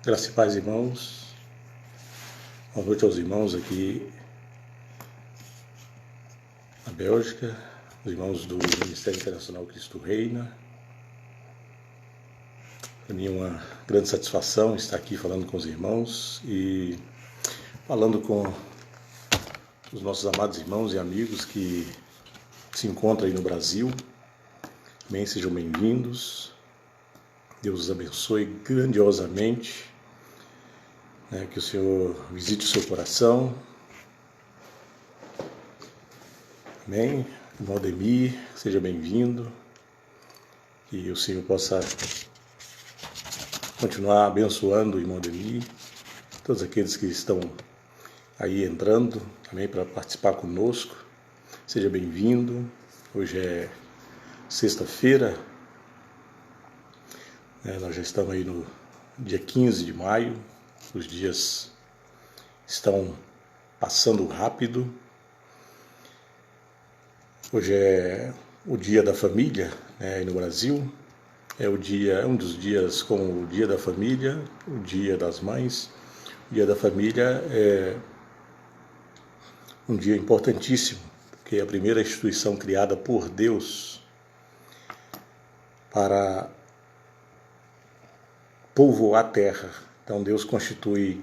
Graça e paz, irmãos. Boa noite aos irmãos aqui na Bélgica, os irmãos do Ministério Internacional Cristo Reina. Para mim é uma grande satisfação estar aqui falando com os irmãos e falando com os nossos amados irmãos e amigos que se encontram aí no Brasil. Amém, sejam bem-vindos. Deus os abençoe grandiosamente. Que o Senhor visite o seu coração. Amém. Irmão Ademir, seja bem-vindo. Que o Senhor possa continuar abençoando o irmão Ademir, todos aqueles que estão aí entrando também para participar conosco. Seja bem-vindo. Hoje é sexta-feira. Nós já estamos aí no dia 15 de maio. Os dias estão passando rápido. Hoje é o dia da família, aí no Brasil. É um dos dias como o dia da família, o dia das mães. O dia da família é um dia importantíssimo, porque é a primeira instituição criada por Deus para povoar a terra. Então Deus constitui,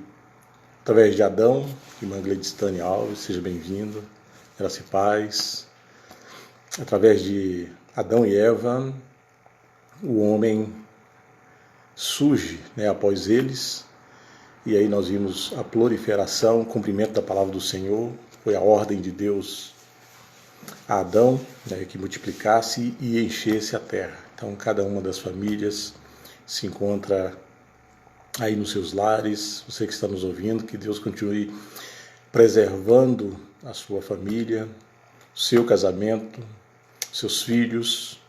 através de Adão, irmã Gledistane Alves, seja bem-vindo, graça e paz. Através de Adão e Eva, o homem surge após eles, e aí nós vimos a proliferação, o cumprimento da palavra do Senhor, foi a ordem de Deus a Adão, que multiplicasse e enchesse a terra. Então cada uma das famílias se encontra aí nos seus lares. Você que está nos ouvindo, que Deus continue preservando a sua família, seu casamento, seus filhos,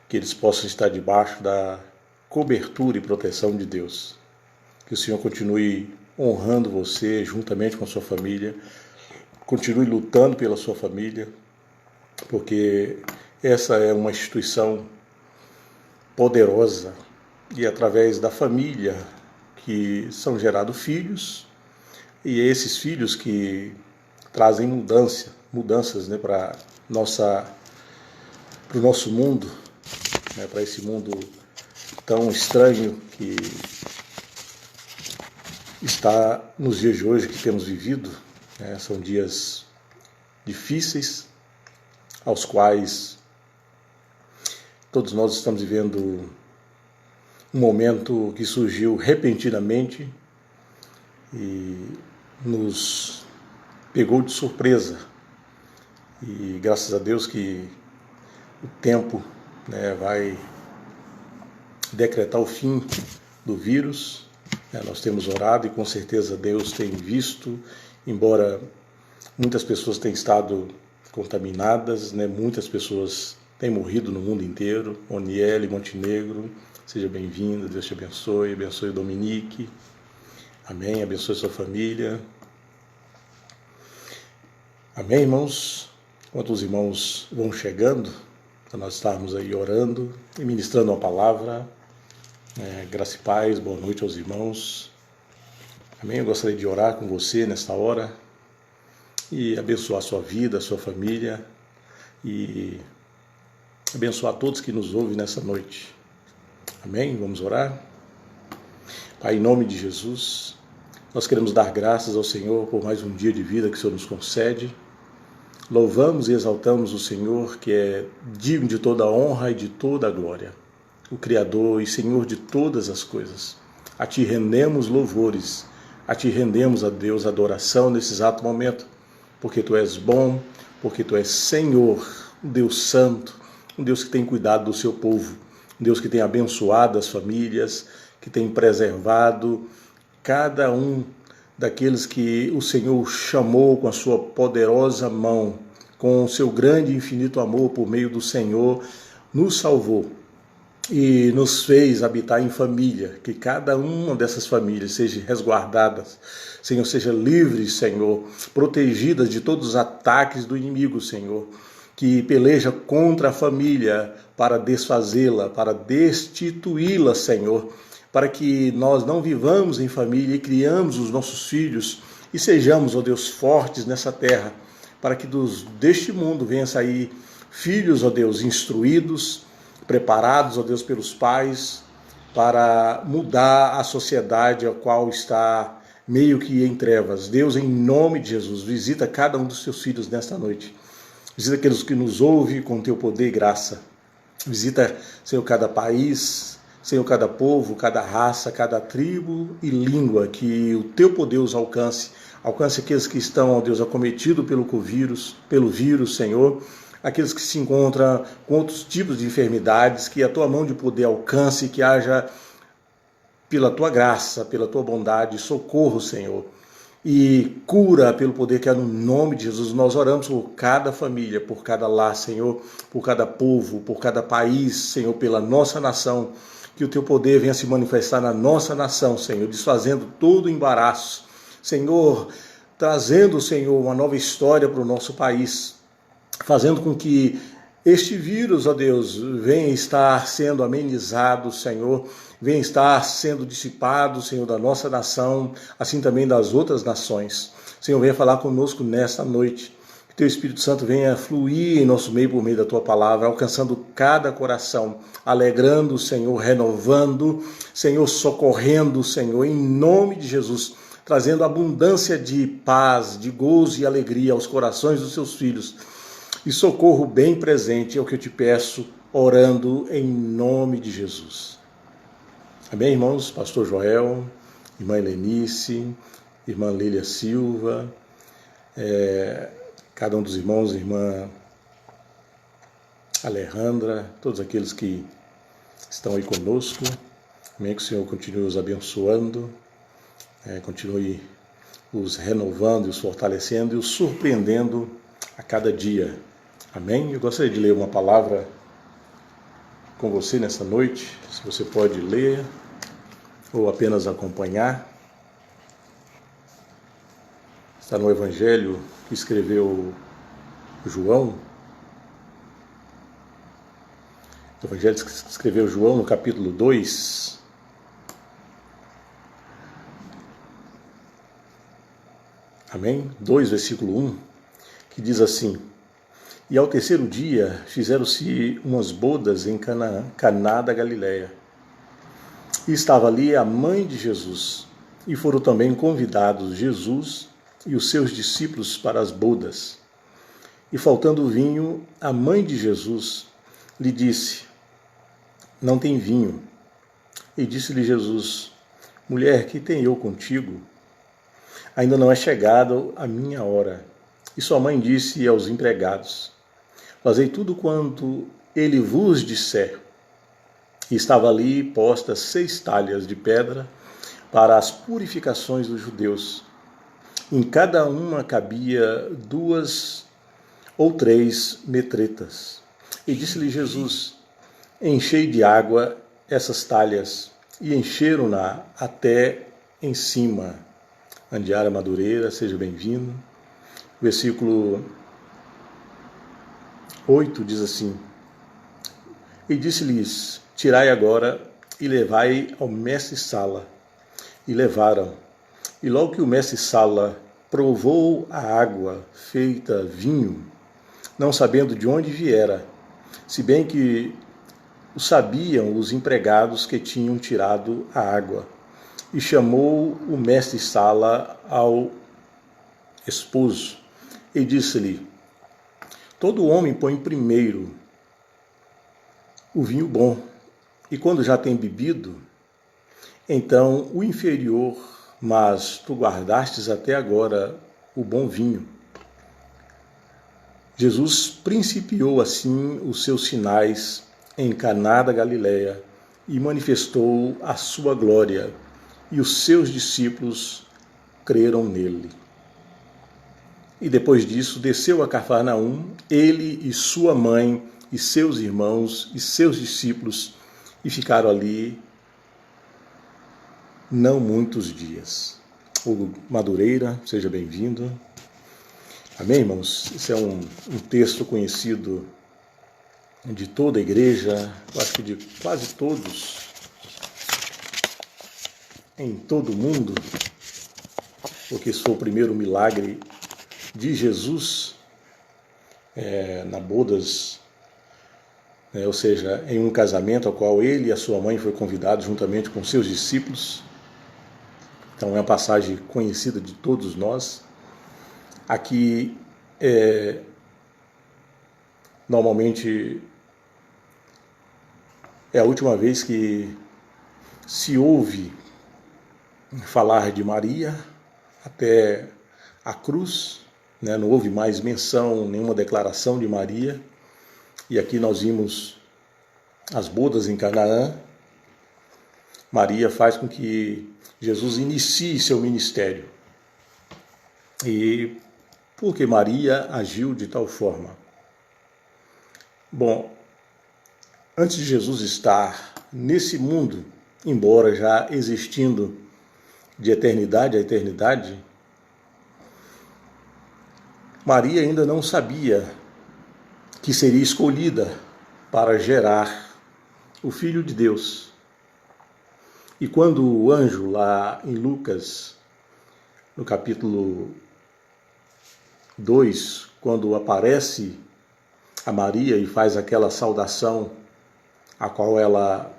que eles possam estar debaixo da cobertura e proteção de Deus. Que o Senhor continue honrando você juntamente com a sua família, continue lutando pela sua família, porque essa é uma instituição poderosa e através da família que são gerados filhos, e esses filhos que trazem mudanças para o nosso mundo, para esse mundo tão estranho que está nos dias de hoje que temos vivido. São dias difíceis, aos quais todos nós estamos vivendo um momento que surgiu repentinamente e nos pegou de surpresa. E graças a Deus que o tempo vai decretar o fim do vírus. Nós temos orado e com certeza Deus tem visto, embora muitas pessoas tenham estado contaminadas, muitas pessoas têm morrido no mundo inteiro. Oniele, Montenegro, seja bem-vindo, Deus te abençoe o Dominique, amém, abençoe sua família, amém, irmãos. Enquanto os irmãos vão chegando, para nós estarmos aí orando e ministrando uma palavra, graça e paz, boa noite aos irmãos, amém. Eu gostaria de orar com você nesta hora e abençoar a sua vida, a sua família e abençoar todos que nos ouvem nessa noite. Amém? Vamos orar? Pai, em nome de Jesus, nós queremos dar graças ao Senhor por mais um dia de vida que o Senhor nos concede. Louvamos e exaltamos o Senhor, que é digno de toda a honra e de toda a glória, o Criador e Senhor de todas as coisas. A Ti rendemos louvores, a Ti rendemos, a Deus, adoração nesse exato momento, porque Tu és bom, porque Tu és Senhor, um Deus santo, um Deus que tem cuidado do seu povo, um Deus que tem abençoado as famílias, que tem preservado cada um daqueles que o Senhor chamou com a sua poderosa mão, com o seu grande e infinito amor por meio do Senhor, nos salvou e nos fez habitar em família, que cada uma dessas famílias seja resguardada, Senhor, seja livre, Senhor, protegida de todos os ataques do inimigo, Senhor, que peleja contra a família para desfazê-la, para destituí-la, Senhor, para que nós não vivamos em família e criamos os nossos filhos e sejamos, ó Deus, fortes nessa terra, para que deste mundo venha sair filhos, ó Deus, instruídos, preparados, ó Deus, pelos pais, para mudar a sociedade a qual está meio que em trevas. Deus, em nome de Jesus, visita cada um dos teus filhos nesta noite. Visita aqueles que nos ouvem com teu poder e graça. Visita, Senhor, cada país, Senhor, cada povo, cada raça, cada tribo e língua, que o teu poder os alcance. Alcance aqueles que estão, ó Deus, acometidos pelo vírus, Senhor. Aqueles que se encontram com outros tipos de enfermidades, que a tua mão de poder alcance, que haja, pela tua graça, pela tua bondade, socorro, Senhor, e cura pelo poder que há no nome de Jesus. Nós oramos por cada família, por cada lar, Senhor, por cada povo, por cada país, Senhor, pela nossa nação, que o teu poder venha se manifestar na nossa nação, Senhor, desfazendo todo o embaraço, Senhor, trazendo, Senhor, uma nova história para o nosso país, fazendo com que este vírus, ó Deus, venha estar sendo amenizado, Senhor, venha estar sendo dissipado, Senhor, da nossa nação, assim também das outras nações. Senhor, venha falar conosco nesta noite. Que teu Espírito Santo venha fluir em nosso meio por meio da tua palavra, alcançando cada coração, alegrando, Senhor, renovando, Senhor, socorrendo, Senhor, em nome de Jesus, trazendo abundância de paz, de gozo e alegria aos corações dos seus filhos. E socorro bem presente é o que eu te peço, orando em nome de Jesus. Amém, irmãos? Pastor Joel, irmã Helenice, irmã Lília Silva, cada um dos irmãos, irmã Alejandra, todos aqueles que estão aí conosco. Amém, que o Senhor continue os abençoando, continue os renovando, os fortalecendo e os surpreendendo a cada dia. Amém? Eu gostaria de ler uma palavra com você nessa noite, se você pode ler ou apenas acompanhar. Está no Evangelho que escreveu João. O Evangelho que escreveu João no capítulo 2. Amém? 2, versículo 1, que diz assim: E ao terceiro dia fizeram-se umas bodas em Caná da Galileia. E estava ali a mãe de Jesus, e foram também convidados Jesus e os seus discípulos para as bodas. E faltando vinho, a mãe de Jesus lhe disse: Não tem vinho. E disse-lhe Jesus: Mulher, que tenho eu contigo? Ainda não é chegada a minha hora. E sua mãe disse aos empregados: Fazei tudo quanto ele vos disser. E estava ali postas 6 talhas de pedra para as purificações dos judeus. Em cada uma cabia 2 ou 3 metretas. E disse-lhe Jesus: Enchei de água essas talhas. E encheram-na até em cima. Andiara Madureira, seja bem-vindo. Versículo 8 diz assim: E disse-lhes: Tirai agora e levai ao mestre-sala. E levaram. E logo que o mestre-sala provou a água feita vinho, não sabendo de onde viera, se bem que o sabiam os empregados que tinham tirado a água, e chamou o mestre-sala ao esposo, e disse-lhe: Todo homem põe primeiro o vinho bom, e quando já tem bebido, então o inferior, mas tu guardastes até agora o bom vinho. Jesus principiou assim os seus sinais em Caná da Galileia e manifestou a sua glória, e os seus discípulos creram nele. E depois disso desceu a Cafarnaum, ele e sua mãe, e seus irmãos e seus discípulos, e ficaram ali não muitos dias. O Madureira, seja bem-vindo. Amém, irmãos? Esse é um texto conhecido de toda a igreja, eu acho que de quase todos em todo o mundo, porque esse foi o primeiro milagre de Jesus na bodas, ou seja, em um casamento ao qual ele e a sua mãe foram convidados juntamente com seus discípulos. Então é uma passagem conhecida de todos nós. Aqui, normalmente, é a última vez que se ouve falar de Maria até a cruz, não houve mais menção, nenhuma declaração de Maria. E aqui nós vimos as bodas em Canaã. Maria faz com que Jesus inicie seu ministério. E por que Maria agiu de tal forma? Bom, antes de Jesus estar nesse mundo, embora já existindo de eternidade a eternidade, Maria ainda não sabia que seria escolhida para gerar o Filho de Deus. E quando o anjo, lá em Lucas, no capítulo 2, quando aparece a Maria e faz aquela saudação, a qual ela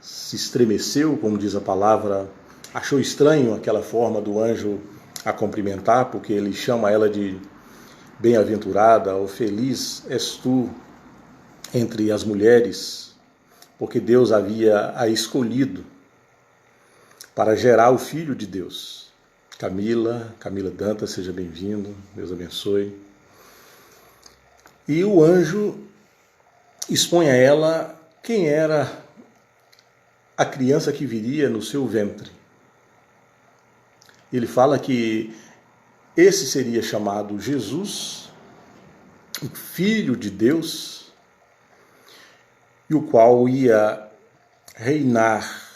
se estremeceu, como diz a palavra, achou estranho aquela forma do anjo a cumprimentar, porque ele chama ela de bem-aventurada ou feliz és tu entre as mulheres, porque Deus havia a escolhido para gerar o Filho de Deus. Camila Dantas, seja bem-vindo, Deus abençoe. E o anjo expõe a ela quem era a criança que viria no seu ventre. Ele fala que esse seria chamado Jesus, o Filho de Deus, e o qual ia reinar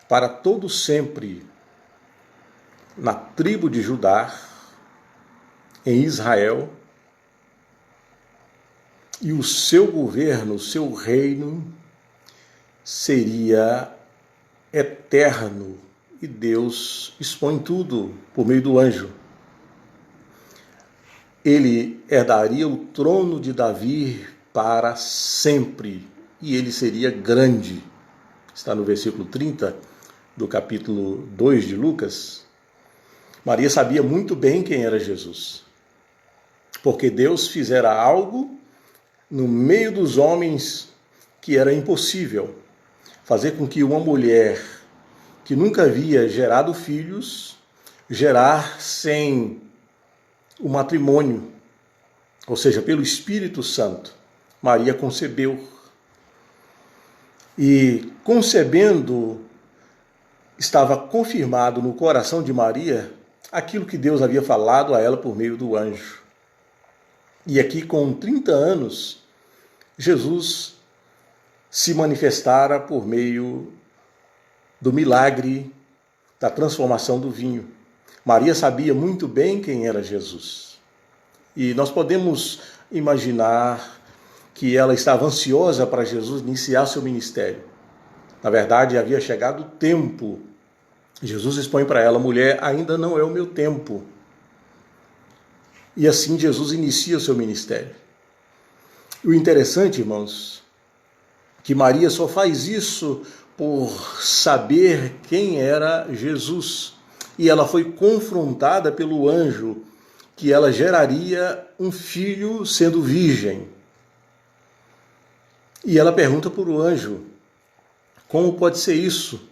para todo sempre na tribo de Judá, em Israel, e o seu governo, o seu reino, seria eterno. E Deus expõe tudo por meio do anjo. Ele herdaria o trono de Davi para sempre, e ele seria grande. Está no versículo 30 do capítulo 2 de Lucas. Maria sabia muito bem quem era Jesus, porque Deus fizera algo no meio dos homens que era impossível, fazer com que uma mulher que nunca havia gerado filhos, gerar sem o matrimônio, ou seja, pelo Espírito Santo. Maria concebeu. E concebendo, estava confirmado no coração de Maria aquilo que Deus havia falado a ela por meio do anjo. E aqui, com 30 anos, Jesus se manifestara por meio do milagre da transformação do vinho. Maria sabia muito bem quem era Jesus. E nós podemos imaginar que ela estava ansiosa para Jesus iniciar seu ministério. Na verdade, havia chegado o tempo. Jesus expõe para ela: mulher, ainda não é o meu tempo. E assim Jesus inicia o seu ministério. E o interessante, irmãos, que Maria só faz isso por saber quem era Jesus. E ela foi confrontada pelo anjo que ela geraria um filho sendo virgem. E ela pergunta para o anjo: como pode ser isso,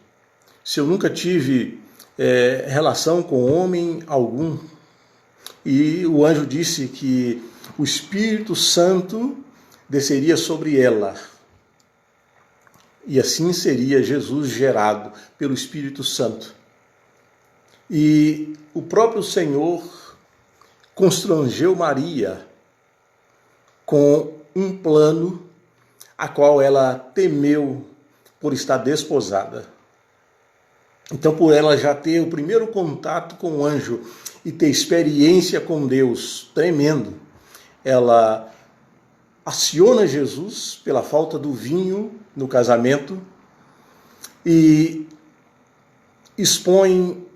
se eu nunca tive relação com homem algum? E o anjo disse que o Espírito Santo desceria sobre ela. E assim seria Jesus gerado pelo Espírito Santo. E o próprio Senhor constrangeu Maria com um plano a qual ela temeu por estar desposada. Então, por ela já ter o primeiro contato com o anjo e ter experiência com Deus tremendo, ela aciona Jesus pela falta do vinho no casamento e expõe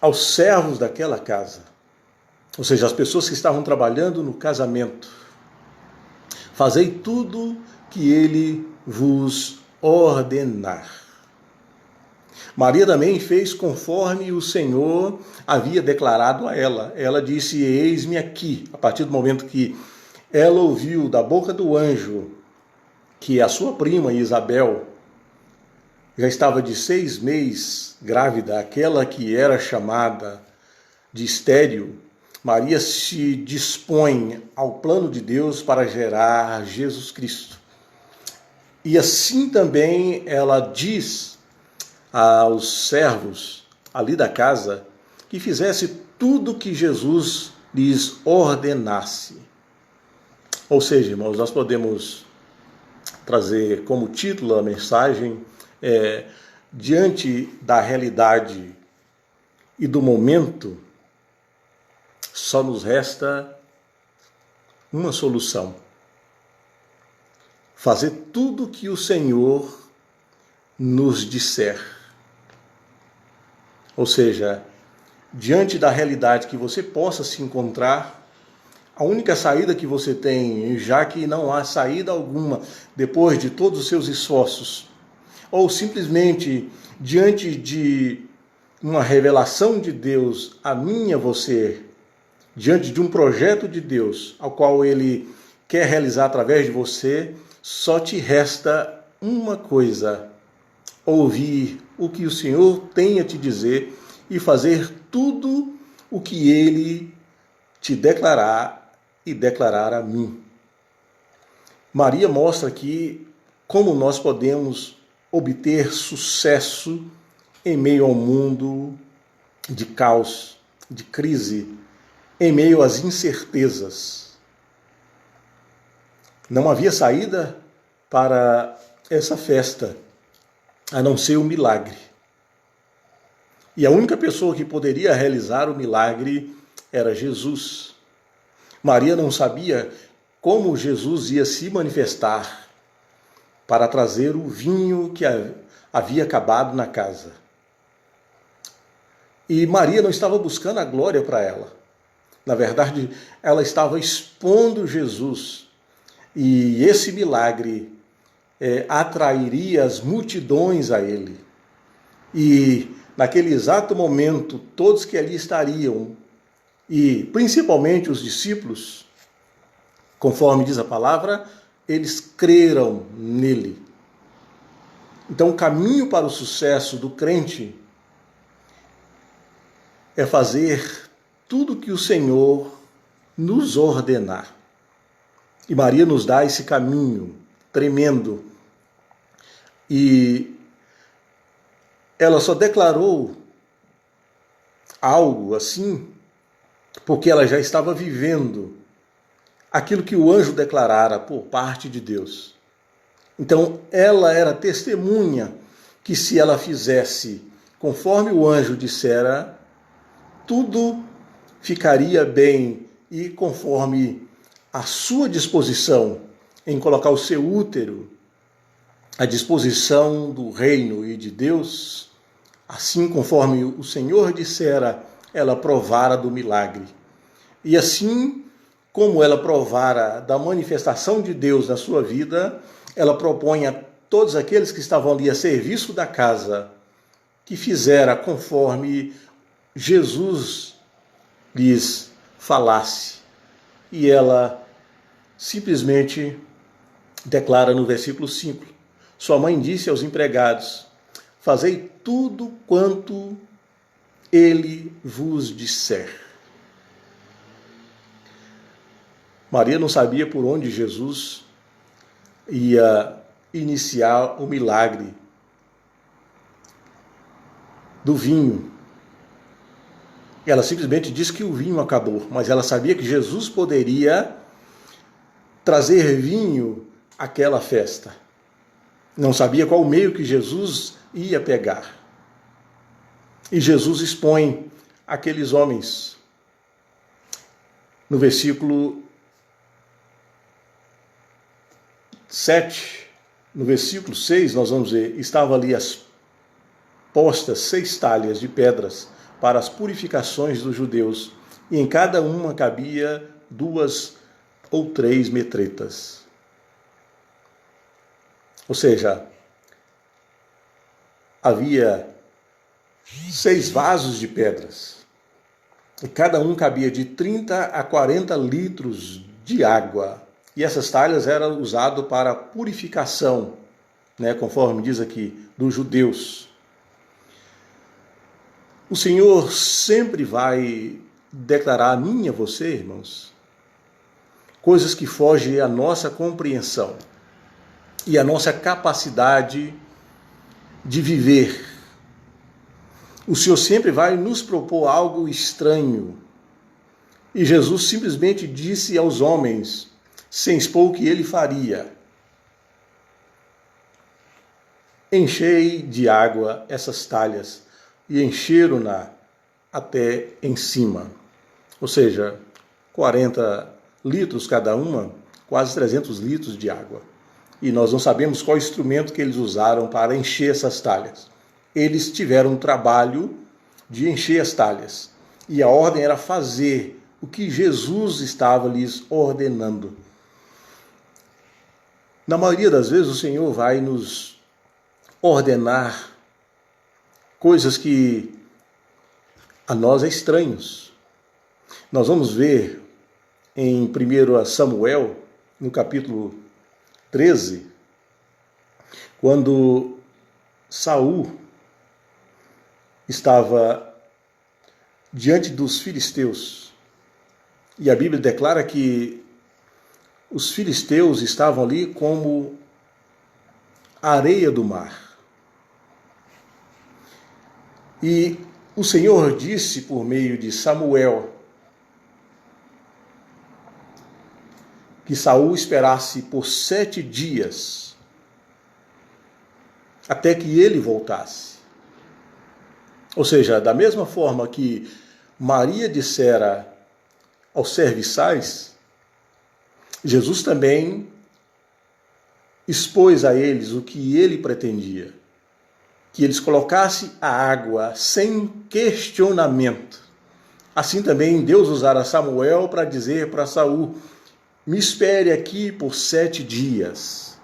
aos servos daquela casa, ou seja, as pessoas que estavam trabalhando no casamento: fazei tudo que ele vos ordenar. Maria também fez conforme o Senhor havia declarado a ela. Ela disse: eis-me aqui. A partir do momento que ela ouviu da boca do anjo que a sua prima Isabel já estava de 6 meses grávida, aquela que era chamada de estéril, Maria se dispõe ao plano de Deus para gerar Jesus Cristo. E assim também ela diz aos servos ali da casa que fizesse tudo que Jesus lhes ordenasse. Ou seja, irmãos, nós podemos trazer como título a mensagem: diante da realidade e do momento, só nos resta uma solução: fazer tudo que o Senhor nos disser. Ou seja, diante da realidade que você possa se encontrar, a única saída que você tem, já que não há saída alguma depois de todos os seus esforços, ou simplesmente diante de uma revelação de Deus a mim e a você, diante de um projeto de Deus, ao qual Ele quer realizar através de você, só te resta uma coisa: ouvir o que o Senhor tem a te dizer e fazer tudo o que Ele te declarar e declarar a mim. Maria mostra aqui como nós podemos obter sucesso em meio ao mundo de caos, de crise, em meio às incertezas. Não havia saída para essa festa, a não ser o milagre. E a única pessoa que poderia realizar o milagre era Jesus. Maria não sabia como Jesus ia se manifestar para trazer o vinho que havia acabado na casa. E Maria não estava buscando a glória para ela. Na verdade, ela estava expondo Jesus. E esse milagre atrairia as multidões a ele. E naquele exato momento, todos que ali estariam, e principalmente os discípulos, conforme diz a palavra, eles creram nele. Então, o caminho para o sucesso do crente é fazer tudo que o Senhor nos ordenar. E Maria nos dá esse caminho tremendo. E ela só declarou algo assim porque ela já estava vivendo aquilo que o anjo declarara por parte de Deus. Então, ela era testemunha que se ela fizesse conforme o anjo dissera, tudo ficaria bem e conforme a sua disposição em colocar o seu útero à disposição do reino e de Deus, assim conforme o Senhor dissera, ela provara do milagre. E assim como ela provara da manifestação de Deus na sua vida, ela propõe a todos aqueles que estavam ali a serviço da casa que fizera conforme Jesus lhes falasse. E ela simplesmente declara no versículo 5, sua mãe disse aos empregados, fazei tudo quanto ele vos disser. Maria não sabia por onde Jesus ia iniciar o milagre do vinho. Ela simplesmente disse que o vinho acabou, mas ela sabia que Jesus poderia trazer vinho àquela festa. Não sabia qual meio que Jesus ia pegar. E Jesus expõe aqueles homens. No versículo 7, no versículo 6, nós vamos ver, estavam ali postas 6 talhas de pedras para as purificações dos judeus, e em cada uma cabia 2 ou 3 metretas. Ou seja, havia 6 vasos de pedras, e cada um cabia de 30 a 40 litros de água. E essas talhas eram usadas para purificação, conforme diz aqui, dos judeus. O Senhor sempre vai declarar a mim e a você, irmãos, coisas que fogem à nossa compreensão e à nossa capacidade de viver. O Senhor sempre vai nos propor algo estranho. E Jesus simplesmente disse aos homens, sem expor o que ele faria: enchei de água essas talhas, e encheram-na até em cima. Ou seja, 40 litros cada uma, quase 300 litros de água. E nós não sabemos qual instrumento que eles usaram para encher essas talhas. Eles tiveram o trabalho de encher as talhas. E a ordem era fazer o que Jesus estava lhes ordenando. Na maioria das vezes o Senhor vai nos ordenar coisas que a nós é estranhos. Nós vamos ver em 1 Samuel, no capítulo 13, quando Saul estava diante dos filisteus. E a Bíblia declara que os filisteus estavam ali como a areia do mar. E o Senhor disse por meio de Samuel que Saul esperasse por 7 dias até que ele voltasse. Ou seja, da mesma forma que Maria dissera aos serviçais, Jesus também expôs a eles o que ele pretendia: que eles colocassem a água sem questionamento. Assim também Deus usara Samuel para dizer para Saul: me espere aqui por 7 dias.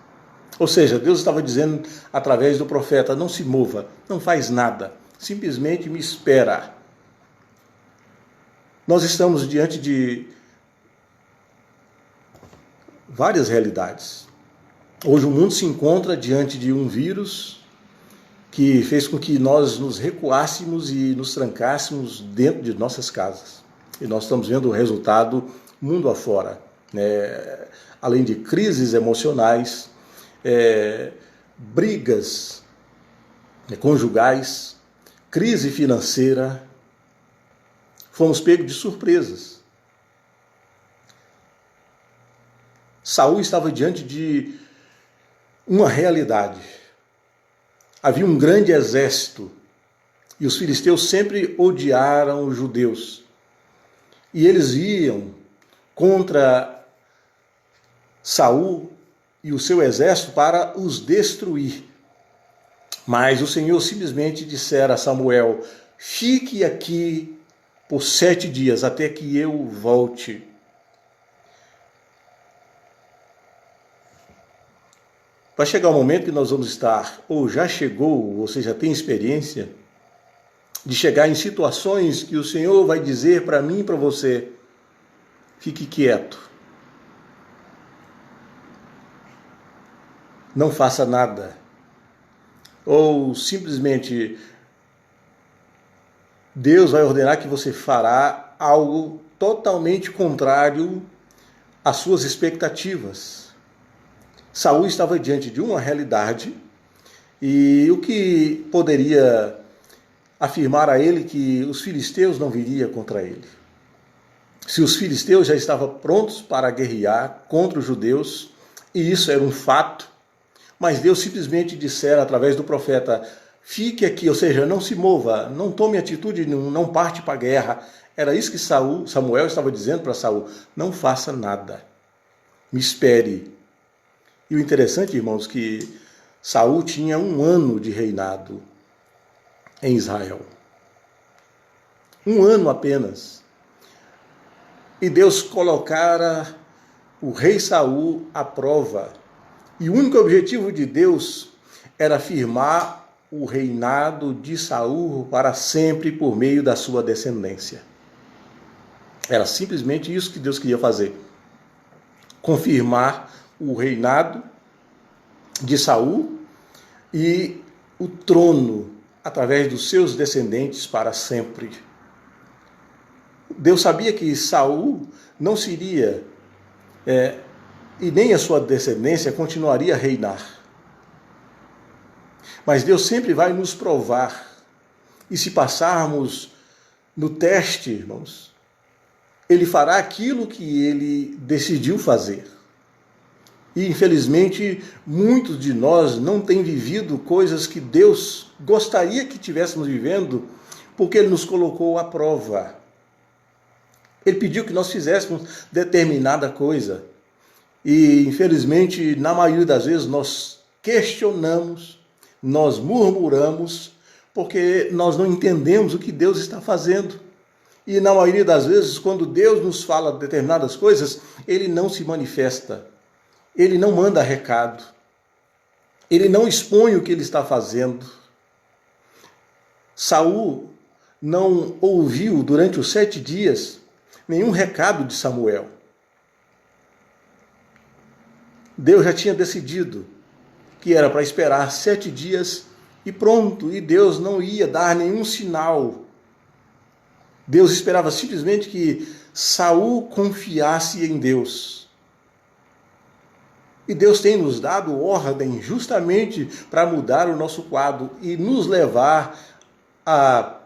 Ou seja, Deus estava dizendo através do profeta: não se mova, não faz nada, simplesmente me espera. Nós estamos diante de várias realidades. Hoje o mundo se encontra diante de um vírus que fez com que nós nos recuássemos e nos trancássemos dentro de nossas casas. E nós estamos vendo o resultado mundo afora, além de crises emocionais, brigas conjugais, crise financeira. Fomos pegos de surpresas. Saul estava diante de uma realidade. Havia um grande exército e os filisteus sempre odiaram os judeus. E eles iam contra Saul e o seu exército para os destruir. Mas o Senhor simplesmente dissera a Samuel: fique aqui por 7 dias até que eu volte. Vai chegar um momento que nós vamos estar, ou já chegou, ou você já tem experiência, de chegar em situações que o Senhor vai dizer para mim e para você: fique quieto. Não faça nada. Ou simplesmente Deus vai ordenar que você fará algo totalmente contrário às suas expectativas. Saul estava diante de uma realidade e o que poderia afirmar a ele que os filisteus não viriam contra ele? Se os filisteus já estavam prontos para guerrear contra os judeus, e isso era um fato, mas Deus simplesmente dissera através do profeta: fique aqui, ou seja, não se mova, não tome atitude, não parte para a guerra. Era isso que Samuel estava dizendo para Saul: não faça nada, me espere. E o interessante, irmãos, que Saul tinha 1 ano de reinado. em Israel. 1 ano apenas. E Deus colocara o rei Saul à prova. E o único objetivo de Deus era firmar o reinado de Saul para sempre por meio da sua descendência. Era simplesmente isso que Deus queria fazer. Confirmar o reinado de Saul e o trono através dos seus descendentes para sempre. Deus sabia que Saul não seria, e nem a sua descendência continuaria a reinar. Mas Deus sempre vai nos provar. E se passarmos no teste, irmãos, Ele fará aquilo que Ele decidiu fazer. E, infelizmente, muitos de nós não têm vivido coisas que Deus gostaria que tivéssemos vivendo, porque Ele nos colocou à prova. Ele pediu que nós fizéssemos determinada coisa. E, infelizmente, na maioria das vezes, nós questionamos, nós murmuramos, porque nós não entendemos o que Deus está fazendo. E, na maioria das vezes, quando Deus nos fala determinadas coisas, Ele não se manifesta. Ele não manda recado. Ele não expõe o que Ele está fazendo. Saul não ouviu durante os 7 dias nenhum recado de Samuel. Deus já tinha decidido que era para esperar 7 dias e pronto, e Deus não ia dar nenhum sinal. Deus esperava simplesmente que Saul confiasse em Deus. E Deus tem nos dado ordem justamente para mudar o nosso quadro e nos levar a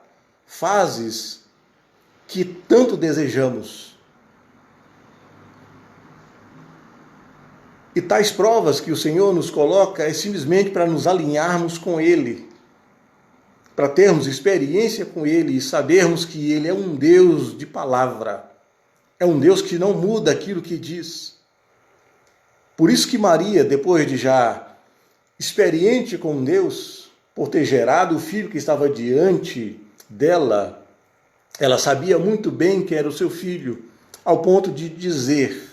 fases que tanto desejamos. E tais provas que o Senhor nos coloca é simplesmente para nos alinharmos com Ele, para termos experiência com Ele e sabermos que Ele é um Deus de palavra, é um Deus que não muda aquilo que diz. Por isso que Maria, depois de já experiente com Deus, por ter gerado o filho que estava diante dela, ela sabia muito bem que era o seu filho, ao ponto de dizer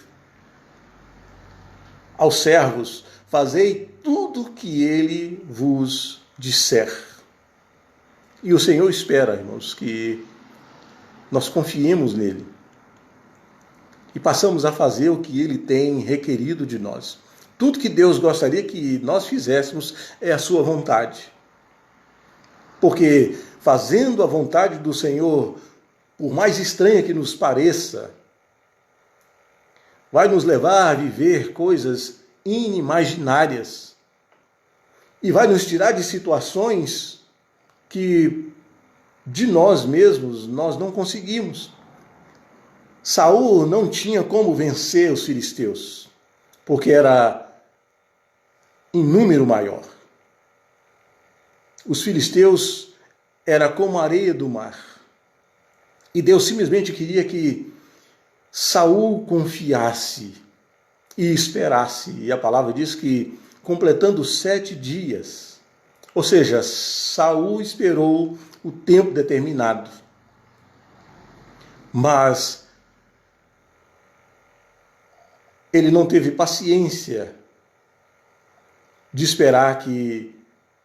aos servos: fazei tudo o que ele vos disser. E o Senhor espera, irmãos, que nós confiemos nele e passamos a fazer o que Ele tem requerido de nós. Tudo que Deus gostaria que nós fizéssemos é a sua vontade. Porque fazendo a vontade do Senhor, por mais estranha que nos pareça, vai nos levar a viver coisas inimaginárias e vai nos tirar de situações que de nós mesmos nós não conseguimos. Saul não tinha como vencer os filisteus, porque era em número maior. Os filisteus eram como a areia do mar. E Deus simplesmente queria que Saul confiasse e esperasse. E a palavra diz que, completando 7 dias, ou seja, Saul esperou o tempo determinado. Mas ele não teve paciência de esperar que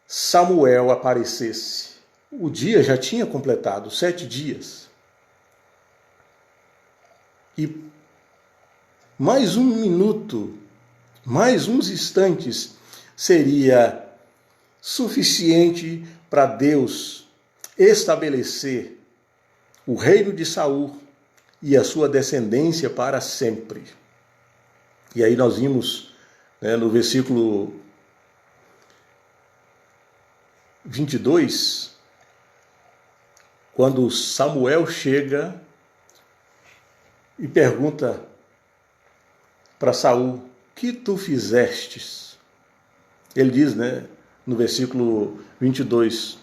Samuel aparecesse. O dia já tinha completado, 7 dias. E mais 1 minuto, mais uns instantes, seria suficiente para Deus estabelecer o reino de Saul e a sua descendência para sempre. E aí nós vimos, no versículo 22, quando Samuel chega e pergunta para Saul: que tu fizestes? Ele diz, no versículo 22,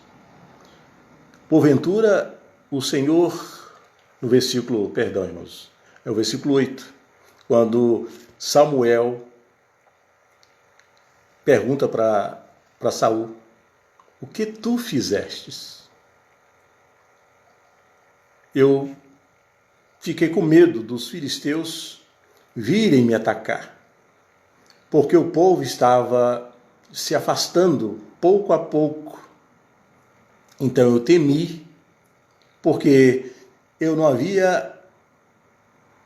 porventura o Senhor, no versículo, perdão, irmãos, é o versículo 8, quando Samuel pergunta para Saul: o que tu fizestes? eu fiquei com medo dos filisteus virem me atacar, porque o povo estava se afastando pouco a pouco. Então eu temi, porque eu não havia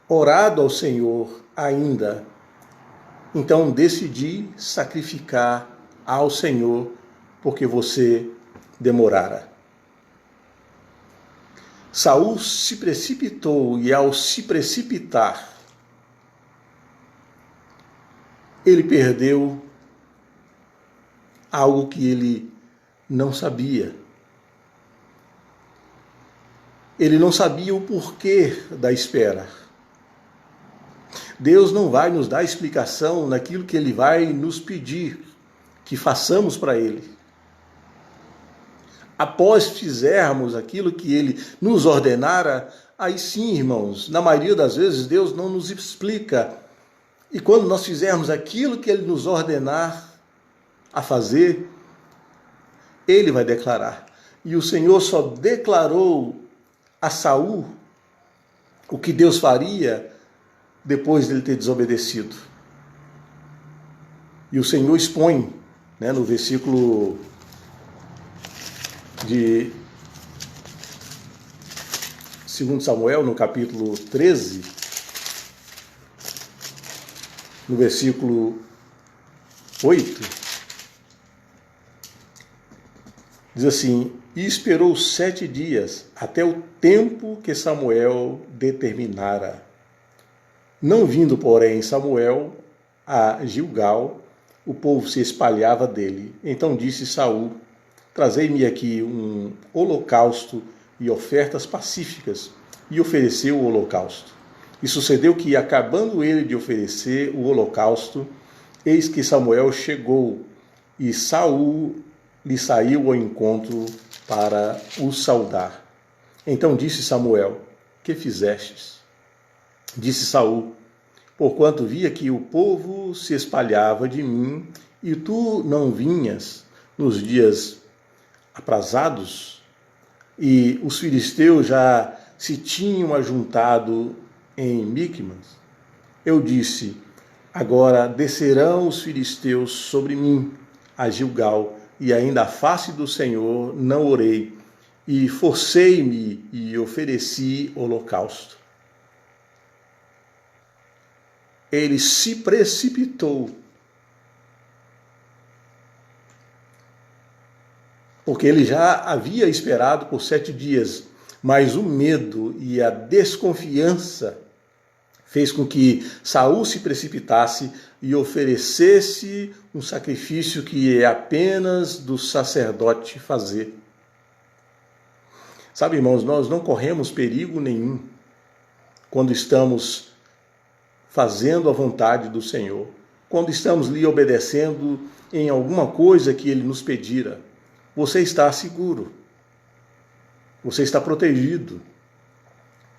orado ao Senhor ainda. Então decidi sacrificar ao Senhor, porque você demorara. Saul se precipitou, e ao se precipitar, ele perdeu algo que ele não sabia. Ele não sabia o porquê da espera. Deus não vai nos dar explicação naquilo que Ele vai nos pedir que façamos para Ele. Após fizermos aquilo que Ele nos ordenara, aí sim, irmãos, na maioria das vezes Deus não nos explica. E quando nós fizermos aquilo que Ele nos ordenar a fazer, Ele vai declarar. E o Senhor só declarou a Saul o que Deus faria depois dele ter desobedecido. E o Senhor expõe, no versículo de 2 Samuel, no capítulo 13, no versículo 8, diz assim: e esperou 7 dias, até o tempo que Samuel determinara. Não vindo, porém, Samuel a Gilgal, o povo se espalhava dele. Então disse Saul: trazei-me aqui um holocausto e ofertas pacíficas. E ofereceu o holocausto. E sucedeu que, acabando ele de oferecer o holocausto, eis que Samuel chegou, e Saul lhe saiu ao encontro para o saudar. Então disse Samuel: que fizestes? Disse Saul: porquanto via que o povo se espalhava de mim, e tu não vinhas nos dias aprazados, e os filisteus já se tinham ajuntado em Micmas, eu disse: agora descerão os filisteus sobre mim a Gilgal, e ainda a face do Senhor não orei, e forcei-me e ofereci holocausto. Ele se precipitou, porque ele já havia esperado por 7 dias, mas o medo e a desconfiança fez com que Saul se precipitasse e oferecesse um sacrifício que é apenas do sacerdote fazer. Sabe, irmãos, nós não corremos perigo nenhum quando estamos fazendo a vontade do Senhor, quando estamos lhe obedecendo em alguma coisa que Ele nos pedira. Você está seguro, você está protegido,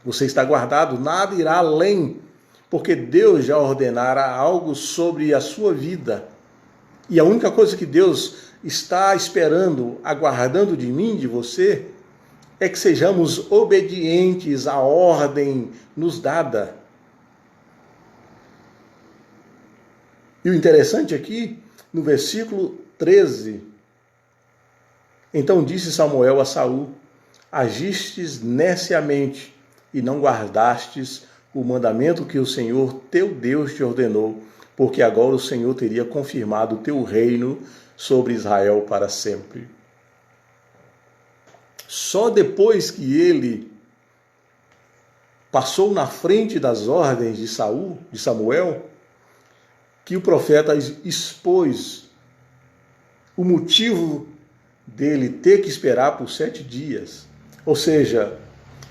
você está guardado, nada irá além, porque Deus já ordenara algo sobre a sua vida. E a única coisa que Deus está esperando, aguardando de mim, de você, é que sejamos obedientes à ordem nos dada. E o interessante aqui, no versículo 13, então disse Samuel a Saul: agistes neciamente e não guardastes o mandamento que o Senhor teu Deus te ordenou, porque agora o Senhor teria confirmado o teu reino sobre Israel para sempre. Só depois que ele passou na frente das ordens de Samuel, que o profeta expôs o motivo dele ter que esperar por 7 dias. Ou seja,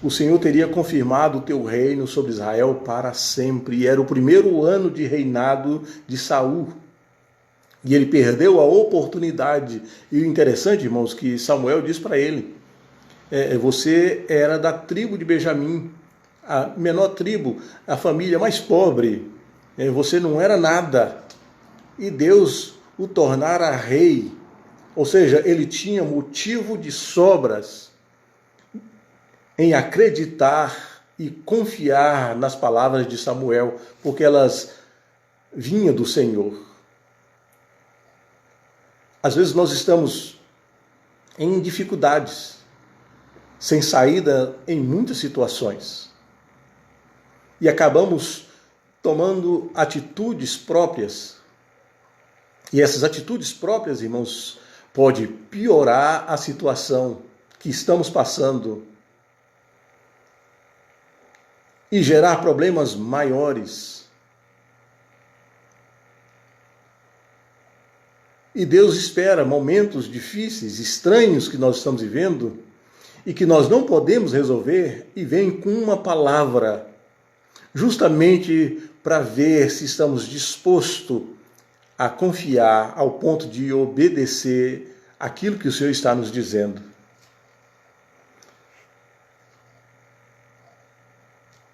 o Senhor teria confirmado o teu reino sobre Israel para sempre. E era o primeiro ano de reinado de Saul. E ele perdeu a oportunidade. E o interessante, irmãos, que Samuel diz para ele: você era da tribo de Benjamim, a menor tribo, a família mais pobre. Você não era nada. E Deus o tornara rei. Ou seja, ele tinha motivo de sobras. em acreditar e confiar nas palavras de Samuel, porque elas vinham do Senhor. Às vezes nós estamos em dificuldades, sem saída em muitas situações, e acabamos tomando atitudes próprias. E essas atitudes próprias, irmãos, pode piorar a situação que estamos passando e gerar problemas maiores. E Deus espera momentos difíceis, estranhos que nós estamos vivendo e que nós não podemos resolver, e vem com uma palavra, justamente para ver se estamos dispostos a confiar ao ponto de obedecer aquilo que o Senhor está nos dizendo.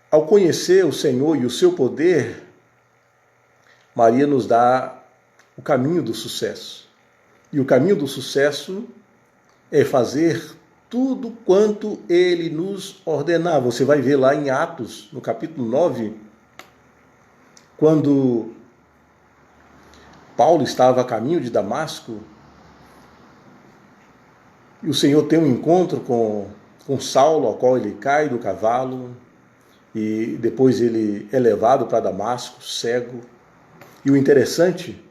Ao conhecer o Senhor e o seu poder, Maria nos dá o caminho do sucesso. E o caminho do sucesso é fazer tudo quanto Ele nos ordenar. Você vai ver lá em Atos, no capítulo 9, quando Paulo estava a caminho de Damasco, e o Senhor tem um encontro com Saulo, ao qual ele cai do cavalo, e depois ele é levado para Damasco, cego. E o interessante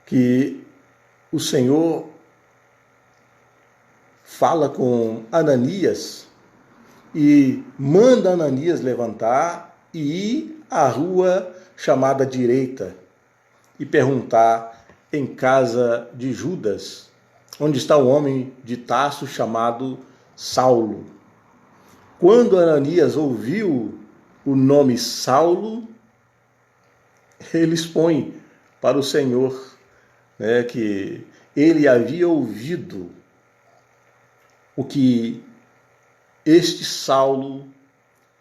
que o Senhor fala com Ananias e manda Ananias levantar e ir à rua chamada Direita e perguntar em casa de Judas, onde está um homem de Tarso chamado Saulo. Quando Ananias ouviu o nome Saulo, ele expõe para o Senhor, que ele havia ouvido o que este Saulo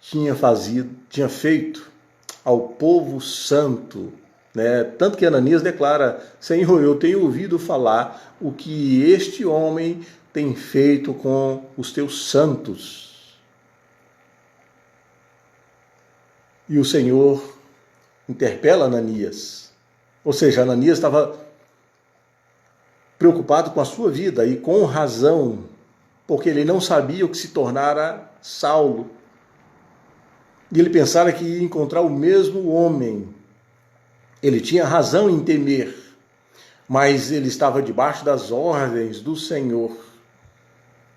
tinha feito ao povo santo. Tanto que Ananias declara: Senhor, eu tenho ouvido falar o que este homem tem feito com os teus santos. E o Senhor interpela Ananias. Ou seja, Ananias estava preocupado com a sua vida, e com razão, porque ele não sabia o que se tornara Saulo. E ele pensara que ia encontrar o mesmo homem. Ele tinha razão em temer, mas ele estava debaixo das ordens do Senhor.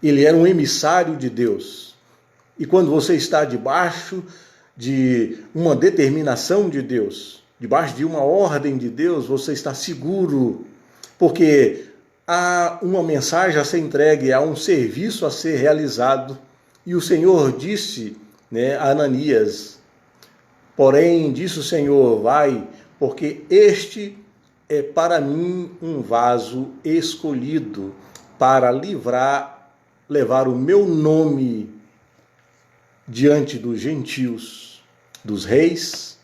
Ele era um emissário de Deus. E quando você está debaixo de uma determinação de Deus, debaixo de uma ordem de Deus, você está seguro, porque há uma mensagem a ser entregue, há um serviço a ser realizado. E o Senhor disse a Ananias: porém, disse o Senhor, vai, porque este é para mim um vaso escolhido para levar o meu nome diante dos gentios, dos reis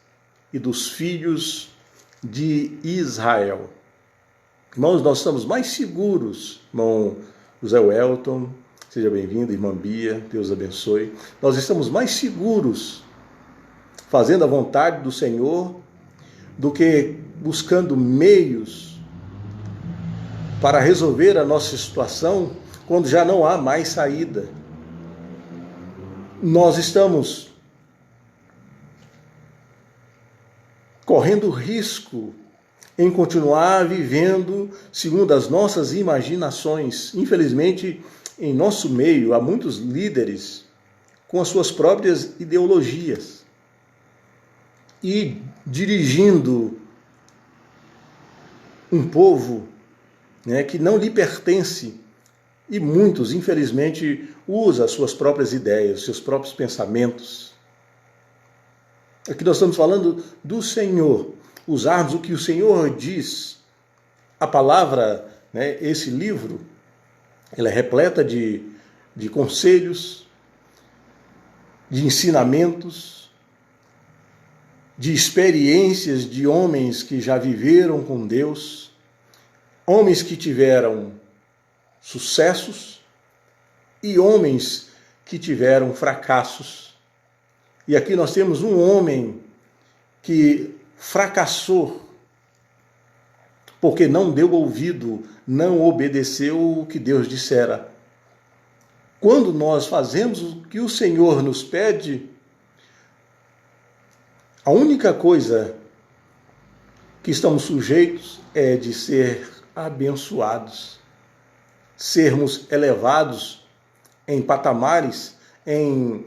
e dos filhos de Israel. Irmãos, nós estamos mais seguros, irmão José Welton, seja bem-vindo, irmã Bia, Deus abençoe. Nós estamos mais seguros fazendo a vontade do Senhor do que buscando meios para resolver a nossa situação quando já não há mais saída. Nós estamos correndo risco em continuar vivendo segundo as nossas imaginações. Infelizmente, em nosso meio, há muitos líderes com as suas próprias ideologias e dirigindo um povo que não lhe pertence. E muitos, infelizmente, usam as suas próprias ideias, seus próprios pensamentos. Aqui nós estamos falando do Senhor, usarmos o que o Senhor diz. A palavra, esse livro, ela é repleta de conselhos, de ensinamentos, de experiências de homens que já viveram com Deus, homens que tiveram sucessos e homens que tiveram fracassos. E aqui nós temos um homem que fracassou porque não deu ouvido, não obedeceu o que Deus dissera. Quando nós fazemos o que o Senhor nos pede, a única coisa que estamos sujeitos é de ser abençoados, sermos elevados em patamares, em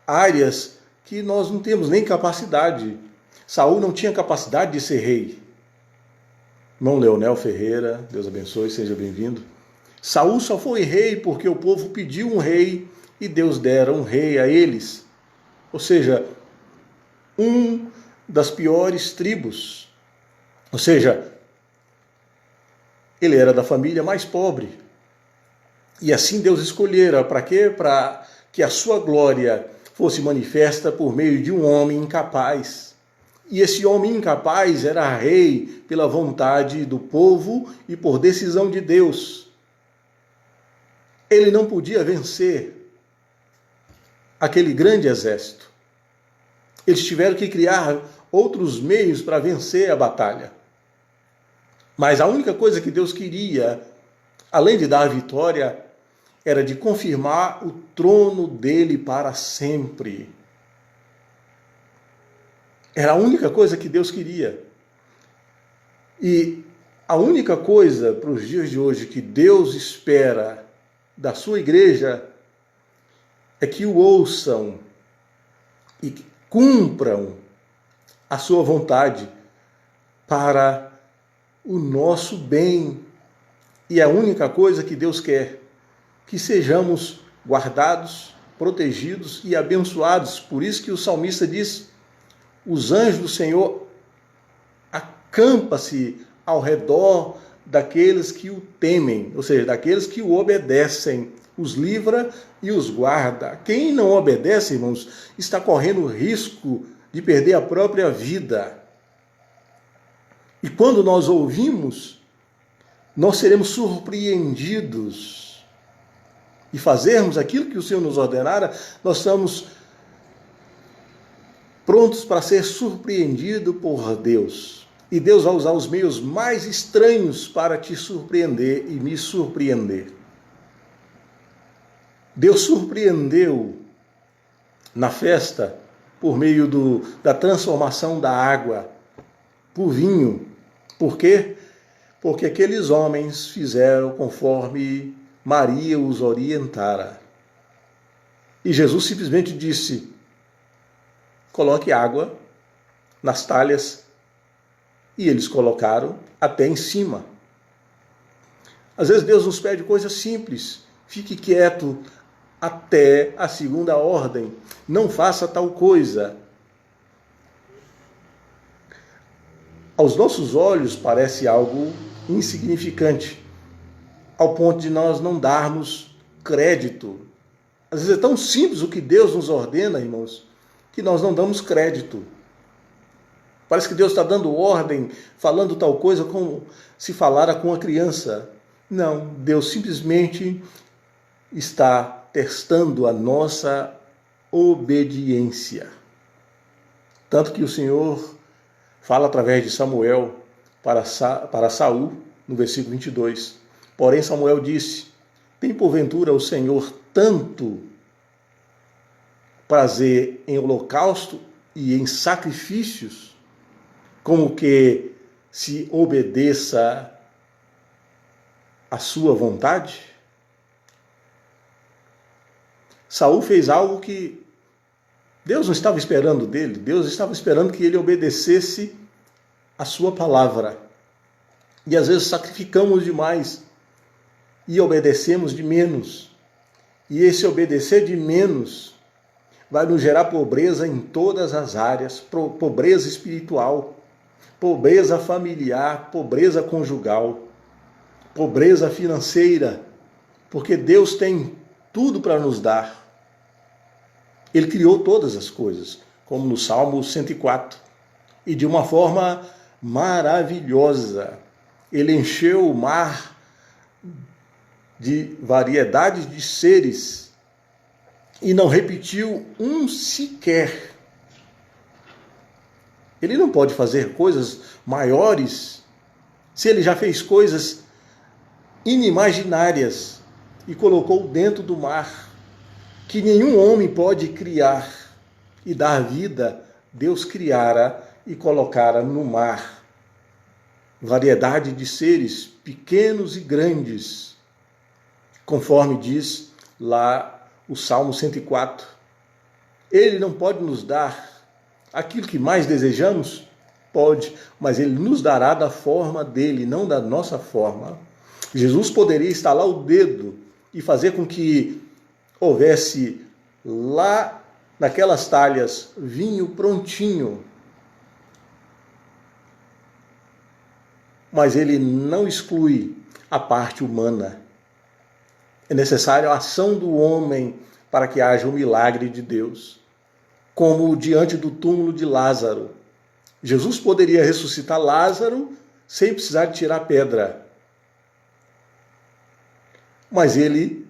áreas que nós não temos nem capacidade. Saul não tinha capacidade de ser rei. Irmão Leonel Ferreira, Deus abençoe, seja bem-vindo. Saul só foi rei porque o povo pediu um rei e Deus dera um rei a eles. Ou seja, das piores tribos. Ou seja, ele era da família mais pobre. E assim Deus escolhera. Para quê? Para que a sua glória fosse manifesta por meio de um homem incapaz. E esse homem incapaz era rei pela vontade do povo e por decisão de Deus. Ele não podia vencer aquele grande exército. Eles tiveram que criar outros meios para vencer a batalha. Mas a única coisa que Deus queria, além de dar a vitória, era de confirmar o trono dele para sempre. Era a única coisa que Deus queria. E a única coisa para os dias de hoje que Deus espera da sua igreja é que o ouçam e que cumpram a sua vontade para o nosso bem. E a única coisa que Deus quer, que sejamos guardados, protegidos e abençoados. Por isso que o salmista diz: os anjos do Senhor acampa-se ao redor daqueles que o temem, ou seja, daqueles que o obedecem, os livra e os guarda. Quem não obedece, irmãos, está correndo risco de perder a própria vida. E quando nós ouvimos, nós seremos surpreendidos e fazermos aquilo que o Senhor nos ordenara, nós estamos prontos para ser surpreendidos por Deus. E Deus vai usar os meios mais estranhos para te surpreender e me surpreender. Deus surpreendeu na festa por meio da transformação da água por vinho. Por quê? Porque aqueles homens fizeram conforme Maria os orientara. E Jesus simplesmente disse: coloque água nas talhas. E eles colocaram até em cima. Às vezes Deus nos pede coisas simples. Fique quieto até a segunda ordem. Não faça tal coisa. Aos nossos olhos parece algo insignificante, ao ponto de nós não darmos crédito. Às vezes é tão simples o que Deus nos ordena, irmãos, que nós não damos crédito. Parece que Deus está dando ordem, falando tal coisa como se falara com a criança. Não, Deus simplesmente está testando a nossa obediência. Tanto que o Senhor fala através de Samuel para Saul, no versículo 22. Porém Samuel disse: tem porventura o Senhor tanto prazer em holocausto e em sacrifícios, como que se obedeça à sua vontade? Saul fez algo que Deus não estava esperando dele. Deus estava esperando que ele obedecesse a sua palavra. E às vezes sacrificamos demais e obedecemos de menos. E esse obedecer de menos vai nos gerar pobreza em todas as áreas, pobreza espiritual, pobreza familiar, pobreza conjugal, pobreza financeira, porque Deus tem tudo para nos dar. Ele criou todas as coisas, como no Salmo 104, e de uma forma maravilhosa. Ele encheu o mar de variedades de seres e não repetiu um sequer. Ele não pode fazer coisas maiores se ele já fez coisas inimaginárias e colocou dentro do mar, que nenhum homem pode criar e dar vida. Deus criara e colocara no mar variedade de seres pequenos e grandes, conforme diz lá o Salmo 104. Ele não pode nos dar aquilo que mais desejamos? Pode, mas ele nos dará da forma dele, não da nossa forma. Jesus poderia estalar o dedo e fazer com que houvesse lá naquelas talhas vinho prontinho. Mas ele não exclui a parte humana. É necessária a ação do homem para que haja o milagre de Deus. Como diante do túmulo de Lázaro. Jesus poderia ressuscitar Lázaro sem precisar de tirar pedra. Mas ele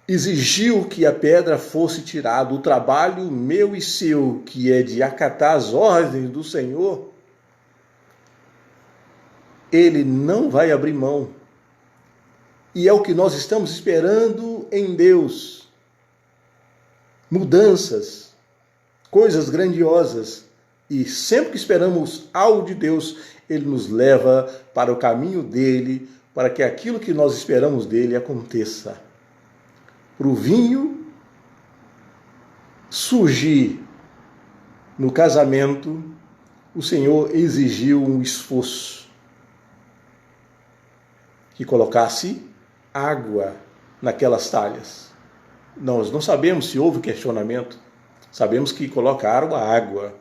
exigiu que a pedra fosse tirada. O trabalho meu e seu, que é de acatar as ordens do Senhor, ele não vai abrir mão. E é o que nós estamos esperando em Deus. Mudanças, coisas grandiosas. E sempre que esperamos algo de Deus, ele nos leva para o caminho dele, para que aquilo que nós esperamos dele aconteça. Para o vinho surgir no casamento, o Senhor exigiu um esforço. Que colocasse água naquelas talhas. Nós não sabemos se houve questionamento. Sabemos que colocaram a água.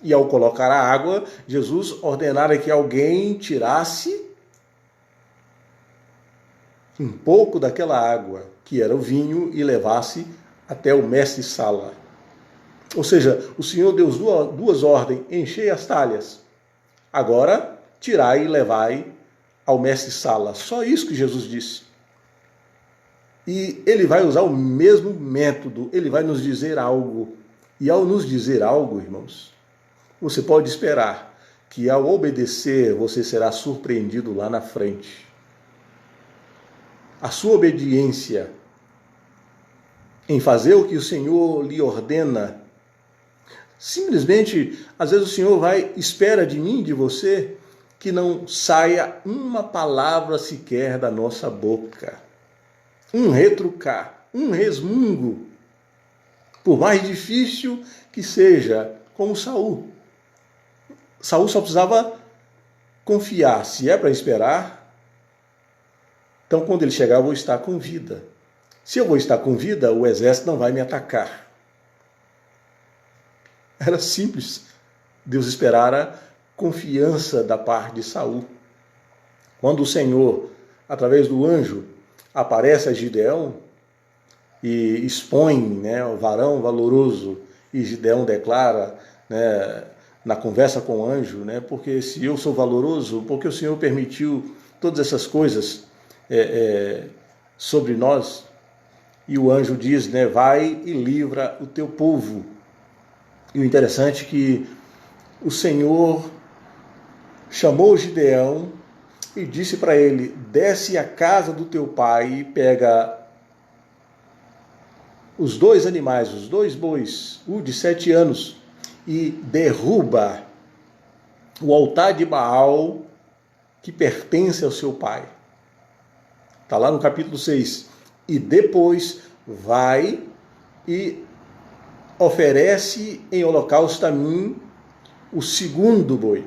E ao colocar a água, Jesus ordenara que alguém tirasse um pouco daquela água, que era o vinho, e levasse até o mestre-sala. Ou seja, o Senhor deu duas ordens: enchei as talhas. Agora, tirai e levai ao mestre-sala. Só isso que Jesus disse. E ele vai usar o mesmo método, ele vai nos dizer algo. E ao nos dizer algo, irmãos, você pode esperar que ao obedecer, você será surpreendido lá na frente. A sua obediência em fazer o que o Senhor lhe ordena, simplesmente, às vezes o Senhor espera de mim, de você, que não saia uma palavra sequer da nossa boca. Um retrucar, um resmungo, por mais difícil que seja, como Saul. Saul só precisava confiar. Se é para esperar, então quando ele chegar eu vou estar com vida. Se eu vou estar com vida, o exército não vai me atacar. Era simples. Deus esperara confiança da parte de Saul. Quando o Senhor, através do anjo, aparece a Gideão e expõe, o varão valoroso, e Gideão declara, na conversa com o anjo, porque se eu sou valoroso, porque o Senhor permitiu todas essas coisas sobre nós? E o anjo diz, vai e livra o teu povo. E o interessante é que o Senhor chamou Gideão e disse para ele: desce à casa do teu pai e pega os 2 animais, os 2 bois, o de 7 anos, e derruba o altar de Baal que pertence ao seu pai. Está lá no capítulo 6. E depois vai e oferece em holocausto a mim o 2º boi.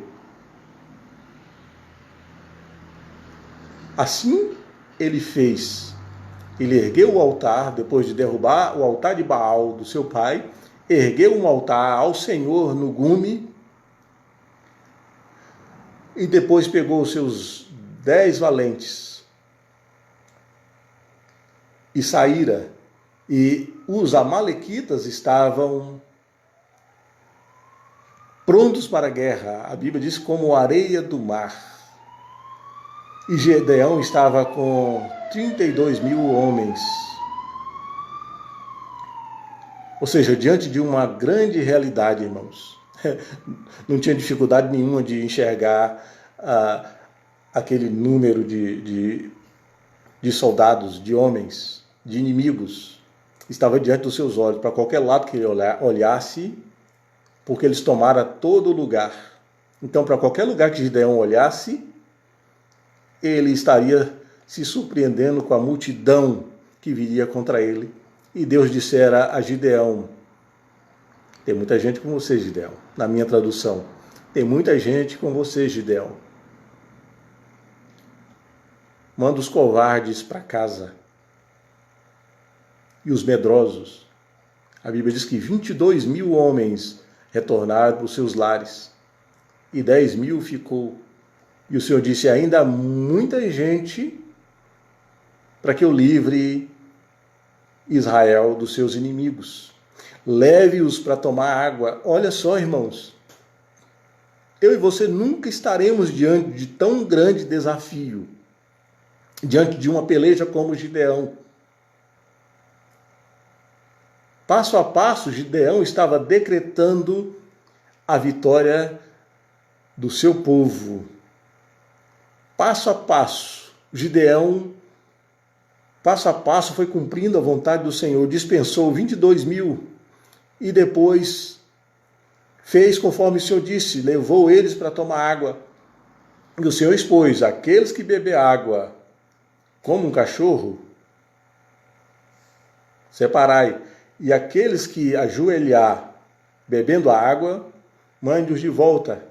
Assim ele fez. Ele ergueu o altar, depois de derrubar o altar de Baal do seu pai, ergueu um altar ao Senhor no gume, e depois pegou os seus 10 valentes e saíra. E os amalequitas estavam prontos para a guerra. A Bíblia diz como a areia do mar. E Gideão estava com 32 mil homens. Ou seja, diante de uma grande realidade, irmãos. Não tinha dificuldade nenhuma de enxergar aquele número de soldados, de homens, de inimigos. Estava diante dos seus olhos, para qualquer lado que ele olhasse, porque eles tomaram todo lugar. Então, para qualquer lugar que Gideão olhasse, ele estaria se surpreendendo com a multidão que viria contra ele. E Deus dissera a Gideão: tem muita gente com você, Gideão. Na minha tradução, tem muita gente com você, Gideão. Manda os covardes para casa e os medrosos. A Bíblia diz que 22 mil homens retornaram para os seus lares e 10 mil ficou. E o Senhor disse: ainda há muita gente para que eu livre Israel dos seus inimigos. Leve-os para tomar água. Olha só, irmãos, eu e você nunca estaremos diante de tão grande desafio, diante de uma peleja como Gideão. Passo a passo, Gideão estava decretando a vitória do seu povo. Passo a passo, Gideão, passo a passo, foi cumprindo a vontade do Senhor, dispensou 22 mil e depois fez conforme o Senhor disse, levou eles para tomar água. E o Senhor expôs: aqueles que beber água como um cachorro, separai, e aqueles que ajoelhar bebendo a água, mande-os de volta.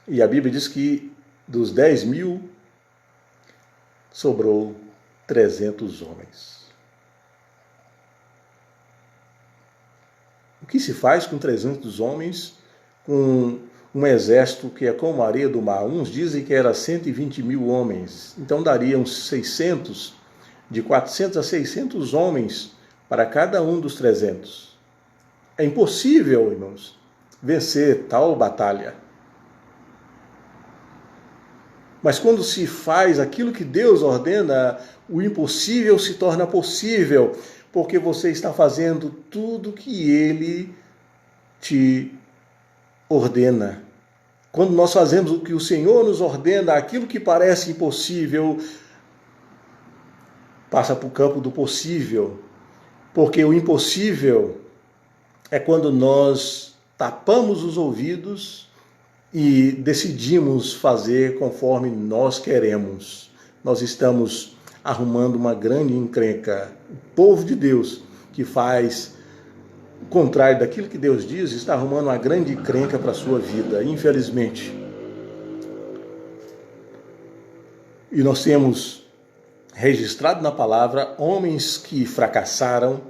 E a Bíblia diz que dos 10 mil, sobrou 300 homens. O que se faz com 300 homens, com um exército que é como a areia do mar? Uns dizem que era 120 mil homens, então daria uns 600, de 400 a 600 homens para cada um dos 300. É impossível, irmãos, vencer tal batalha. Mas quando se faz aquilo que Deus ordena, o impossível se torna possível, porque você está fazendo tudo que Ele te ordena. Quando nós fazemos o que o Senhor nos ordena, aquilo que parece impossível passa para o campo do possível, porque o impossível é quando nós tapamos os ouvidos e decidimos fazer conforme nós queremos. Nós estamos arrumando uma grande encrenca. O povo de Deus que faz o contrário daquilo que Deus diz, está arrumando uma grande encrenca para a sua vida, infelizmente. E nós temos registrado na palavra homens que fracassaram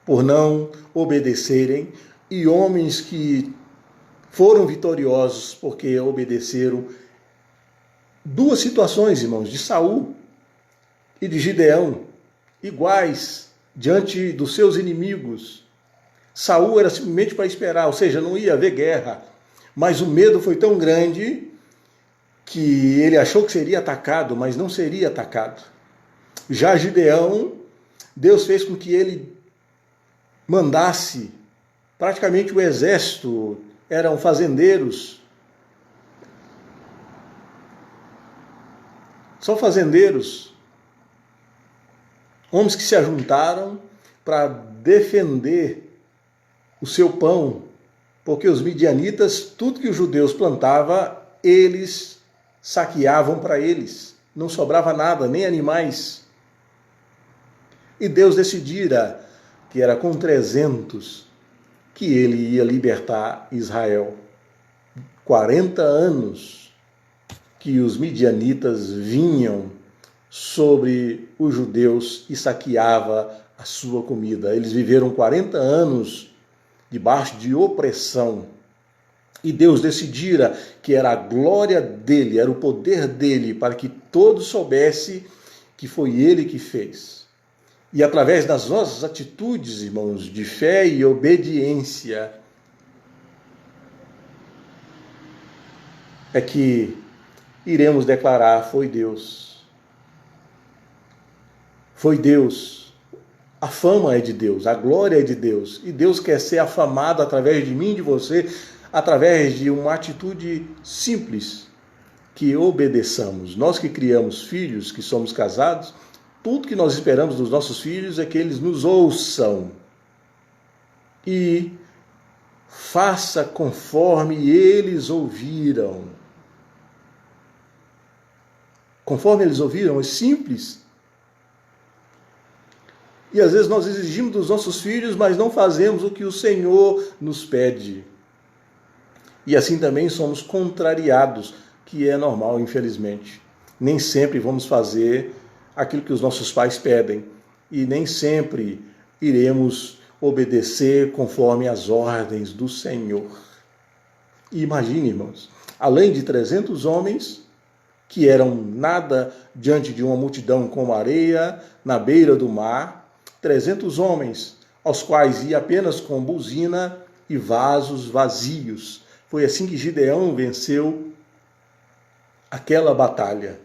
por não obedecerem e homens que foram vitoriosos porque obedeceram. Duas situações, irmãos, de Saul e de Gideão, iguais diante dos seus inimigos. Saul era simplesmente para esperar, ou seja, não ia haver guerra, mas o medo foi tão grande que ele achou que seria atacado, mas não seria atacado. Já Gideão, Deus fez com que ele mandasse praticamente o exército, eram fazendeiros, só fazendeiros, homens que se ajuntaram para defender o seu pão, porque os midianitas, tudo que os judeus plantavam, eles saqueavam para eles, não sobrava nada, nem animais. E Deus decidira que era com 300 que ele ia libertar Israel. 40 anos que os midianitas vinham sobre os judeus e saqueava a sua comida. Eles viveram 40 anos debaixo de opressão. E Deus decidira que era a glória dele, era o poder dele, para que todos soubessem que foi ele que fez. E através das nossas atitudes, irmãos, de fé e obediência, é que iremos declarar: foi Deus. Foi Deus. A fama é de Deus, a glória é de Deus. E Deus quer ser afamado através de mim e de você, através de uma atitude simples, que obedeçamos. Nós que criamos filhos, que somos casados, tudo que nós esperamos dos nossos filhos é que eles nos ouçam e faça conforme eles ouviram. Conforme eles ouviram, é simples. E às vezes nós exigimos dos nossos filhos, mas não fazemos o que o Senhor nos pede. E assim também somos contrariados, que é normal, infelizmente. Nem sempre vamos fazer aquilo que os nossos pais pedem. E nem sempre iremos obedecer conforme as ordens do Senhor. E imagine, irmãos, além de 300 homens, que eram nada diante de uma multidão como areia na beira do mar, 300 homens, aos quais ia apenas com buzina e vasos vazios. Foi assim que Gideão venceu aquela batalha.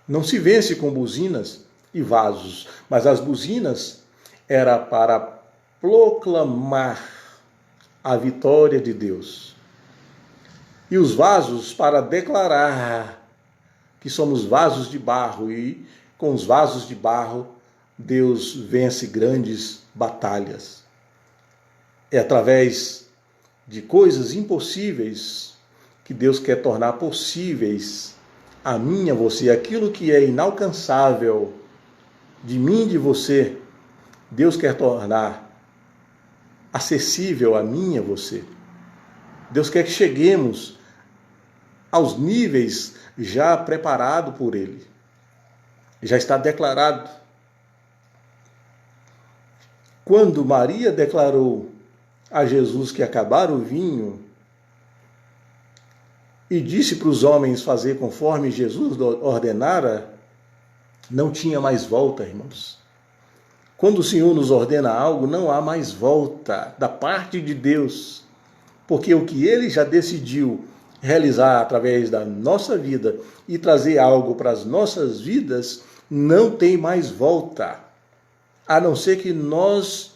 Não se vence com buzinas e vasos, mas as buzinas era para proclamar a vitória de Deus. E os vasos para declarar que somos vasos de barro, e com os vasos de barro Deus vence grandes batalhas. É através de coisas impossíveis que Deus quer tornar possíveis a mim e a você. Aquilo que é inalcançável de mim e de você, Deus quer tornar acessível a mim e a você. Deus quer que cheguemos aos níveis já preparados por Ele. Já está declarado. Quando Maria declarou a Jesus que acabara o vinho e disse para os homens fazer conforme Jesus ordenara, não tinha mais volta, irmãos. Quando o Senhor nos ordena algo, não há mais volta da parte de Deus, porque o que Ele já decidiu realizar através da nossa vida e trazer algo para as nossas vidas, não tem mais volta. A não ser que nós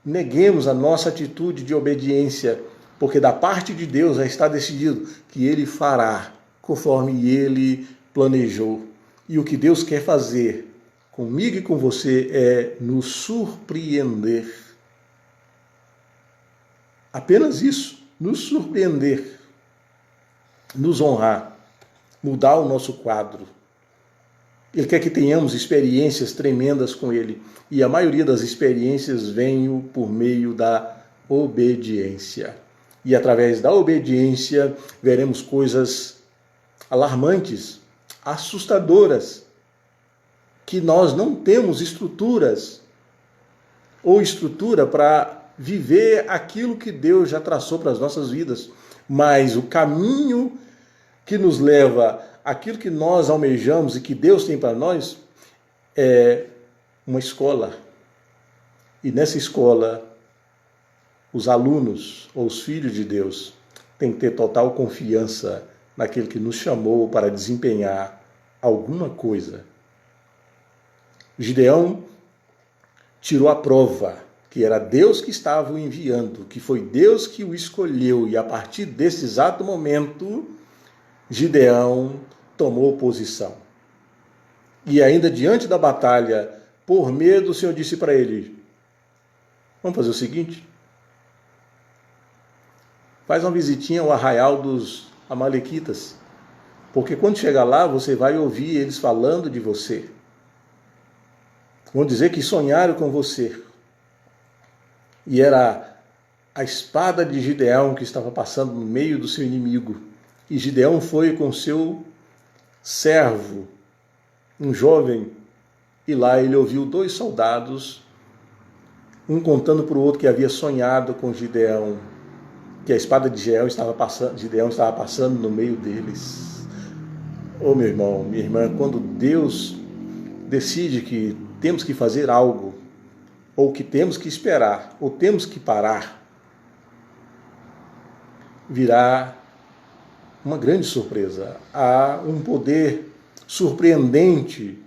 neguemos a nossa atitude de obediência, porque da parte de Deus já está decidido que Ele fará conforme Ele planejou. E o que Deus quer fazer comigo e com você é nos surpreender. Apenas isso, nos surpreender, nos honrar, mudar o nosso quadro. Ele quer que tenhamos experiências tremendas com Ele. E a maioria das experiências vem por meio da obediência. E através da obediência veremos coisas alarmantes, assustadoras, que nós não temos estruturas ou estrutura para viver aquilo que Deus já traçou para as nossas vidas. Mas o caminho que nos leva aquilo que nós almejamos e que Deus tem para nós é uma escola. E nessa escola, os alunos ou os filhos de Deus têm que ter total confiança naquele que nos chamou para desempenhar alguma coisa. Gideão tirou a prova que era Deus que estava o enviando, que foi Deus que o escolheu, e a partir desse exato momento, Gideão tomou posição. E ainda diante da batalha, por medo, o Senhor disse para ele: vamos fazer o seguinte, faz uma visitinha ao arraial dos amalequitas, porque quando chegar lá, você vai ouvir eles falando de você. Vão dizer que sonharam com você. E era a espada de Gideão que estava passando no meio do seu inimigo. E Gideão foi com seu servo, um jovem, e lá ele ouviu 2 soldados, um contando para o outro que havia sonhado com Gideão, que a espada de Gideão estava passando no meio deles. Ô meu irmão, minha irmã, quando Deus decide que temos que fazer algo, ou que temos que esperar, ou temos que parar, virá uma grande surpresa. Há um poder surpreendente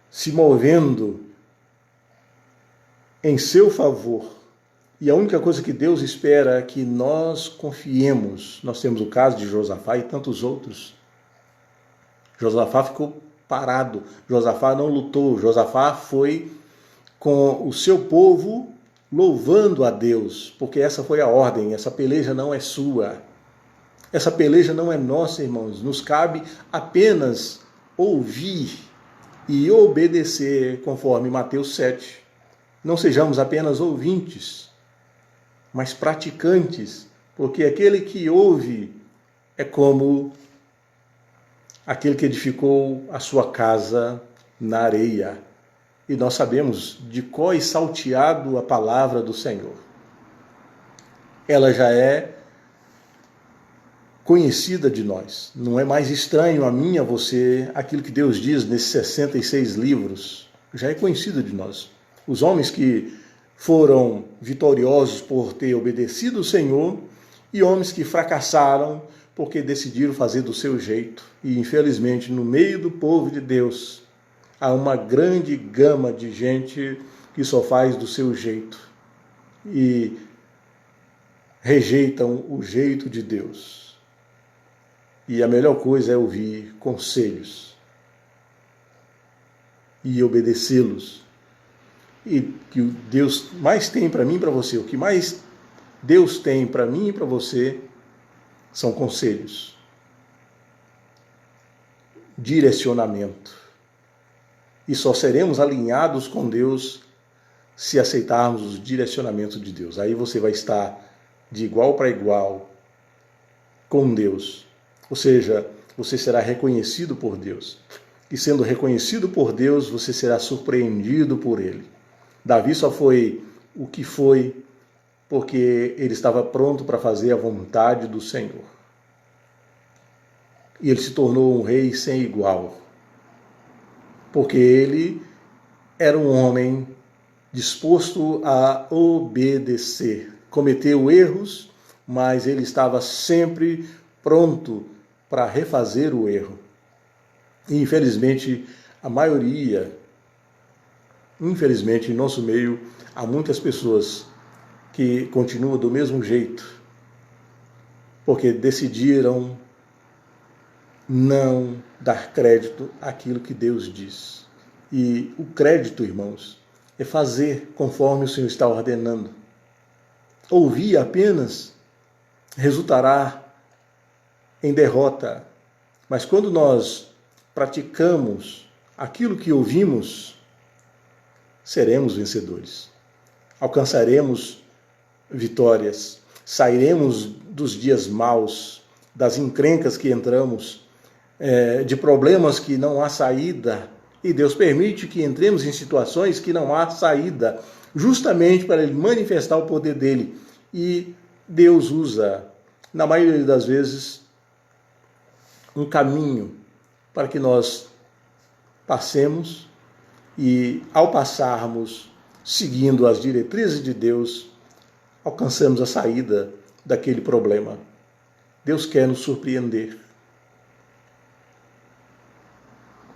se movendo em seu favor. E a única coisa que Deus espera é que nós confiemos. Nós temos o caso de Josafá e tantos outros. Josafá ficou parado, Josafá não lutou, Josafá foi com o seu povo louvando a Deus, porque essa foi a ordem, essa peleja não é sua. Essa peleja não é nossa, irmãos. Nos cabe apenas ouvir e obedecer, conforme Mateus 7. Não sejamos apenas ouvintes, mas praticantes, porque aquele que ouve é como aquele que edificou a sua casa na areia. E nós sabemos de qual é salteado a palavra do Senhor. Ela já é conhecida de nós. Não é mais estranho a mim, a você, aquilo que Deus diz nesses 66 livros. Já é conhecido de nós. Os homens que foram vitoriosos por ter obedecido o Senhor e homens que fracassaram porque decidiram fazer do seu jeito. E, infelizmente, no meio do povo de Deus, há uma grande gama de gente que só faz do seu jeito e rejeitam o jeito de Deus. E a melhor coisa é ouvir conselhos e obedecê-los. E que Deus mais tem para mim e para você, o que mais Deus tem para mim e para você são conselhos, direcionamento. E só seremos alinhados com Deus se aceitarmos os direcionamentos de Deus. Aí você vai estar de igual para igual com Deus. Ou seja, você será reconhecido por Deus. E sendo reconhecido por Deus, você será surpreendido por Ele. Davi só foi o que foi porque ele estava pronto para fazer a vontade do Senhor. E ele se tornou um rei sem igual. Porque ele era um homem disposto a obedecer. Cometeu erros, mas ele estava sempre pronto para refazer o erro. E infelizmente, a maioria, em nosso meio, há muitas pessoas que continuam do mesmo jeito, porque decidiram não dar crédito àquilo que Deus diz. E o crédito, irmãos, é fazer conforme o Senhor está ordenando. Ouvir apenas resultará em derrota. Mas quando nós praticamos aquilo que ouvimos, seremos vencedores. Alcançaremos vitórias. Sairemos dos dias maus, das encrencas que entramos, de problemas que não há saída. E Deus permite que entremos em situações que não há saída, justamente para Ele manifestar o poder dEle. E Deus usa, na maioria das vezes, um caminho para que nós passemos e, ao passarmos, seguindo as diretrizes de Deus, alcançamos a saída daquele problema. Deus quer nos surpreender.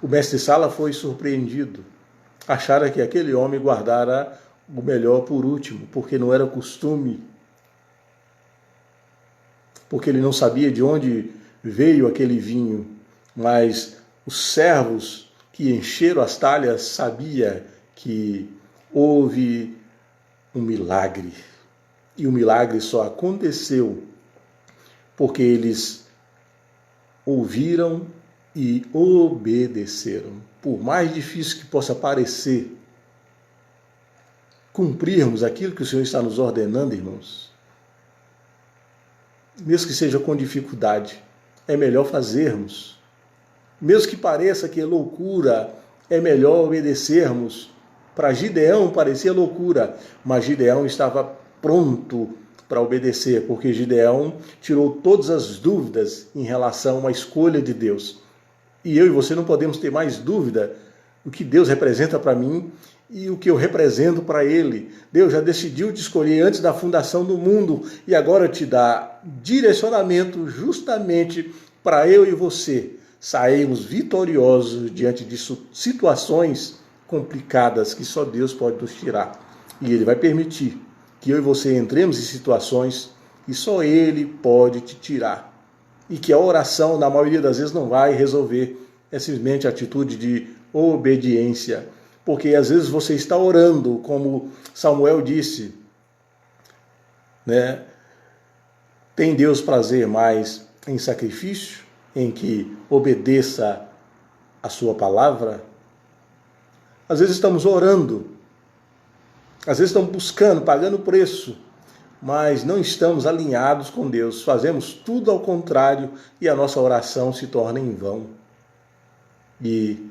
O mestre Sala foi surpreendido. Achara que aquele homem guardara o melhor por último, porque não era costume, porque ele não sabia de onde veio aquele vinho, mas os servos que encheram as talhas sabiam que houve um milagre. E o milagre só aconteceu porque eles ouviram e obedeceram. Por mais difícil que possa parecer cumprirmos aquilo que o Senhor está nos ordenando, irmãos, mesmo que seja com dificuldade, é melhor fazermos. Mesmo que pareça que é loucura, é melhor obedecermos. Para Gideão parecia loucura, mas Gideão estava pronto para obedecer, porque Gideão tirou todas as dúvidas em relação à escolha de Deus. E eu e você não podemos ter mais dúvida do que Deus representa para mim e o que eu represento para Ele. Deus já decidiu te escolher antes da fundação do mundo e agora te dá direcionamento justamente para eu e você sairmos vitoriosos diante de situações complicadas que só Deus pode nos tirar. E Ele vai permitir que eu e você entremos em situações que só Ele pode te tirar. E que a oração, na maioria das vezes, não vai resolver. É simplesmente a atitude de obediência. Porque às vezes você está orando, como Samuel disse, né? Tem Deus prazer mais em sacrifício, em que obedeça a sua palavra? Às vezes estamos orando, às vezes estamos buscando, pagando preço, mas não estamos alinhados com Deus. Fazemos tudo ao contrário e a nossa oração se torna em vão. E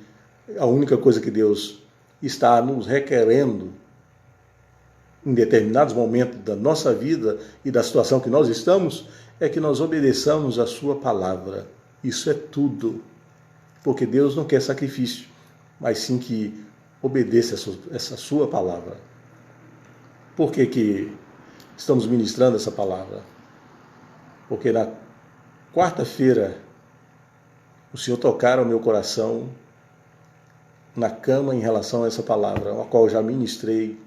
a única coisa que Deus está nos requerendo em determinados momentos da nossa vida e da situação que nós estamos é que nós obedeçamos a sua palavra. Isso é tudo. Porque Deus não quer sacrifício, mas sim que obedeça essa sua palavra. Por que estamos ministrando essa palavra? Porque na quarta-feira o Senhor tocara o meu coração na cama em relação a essa palavra, a qual eu já ministrei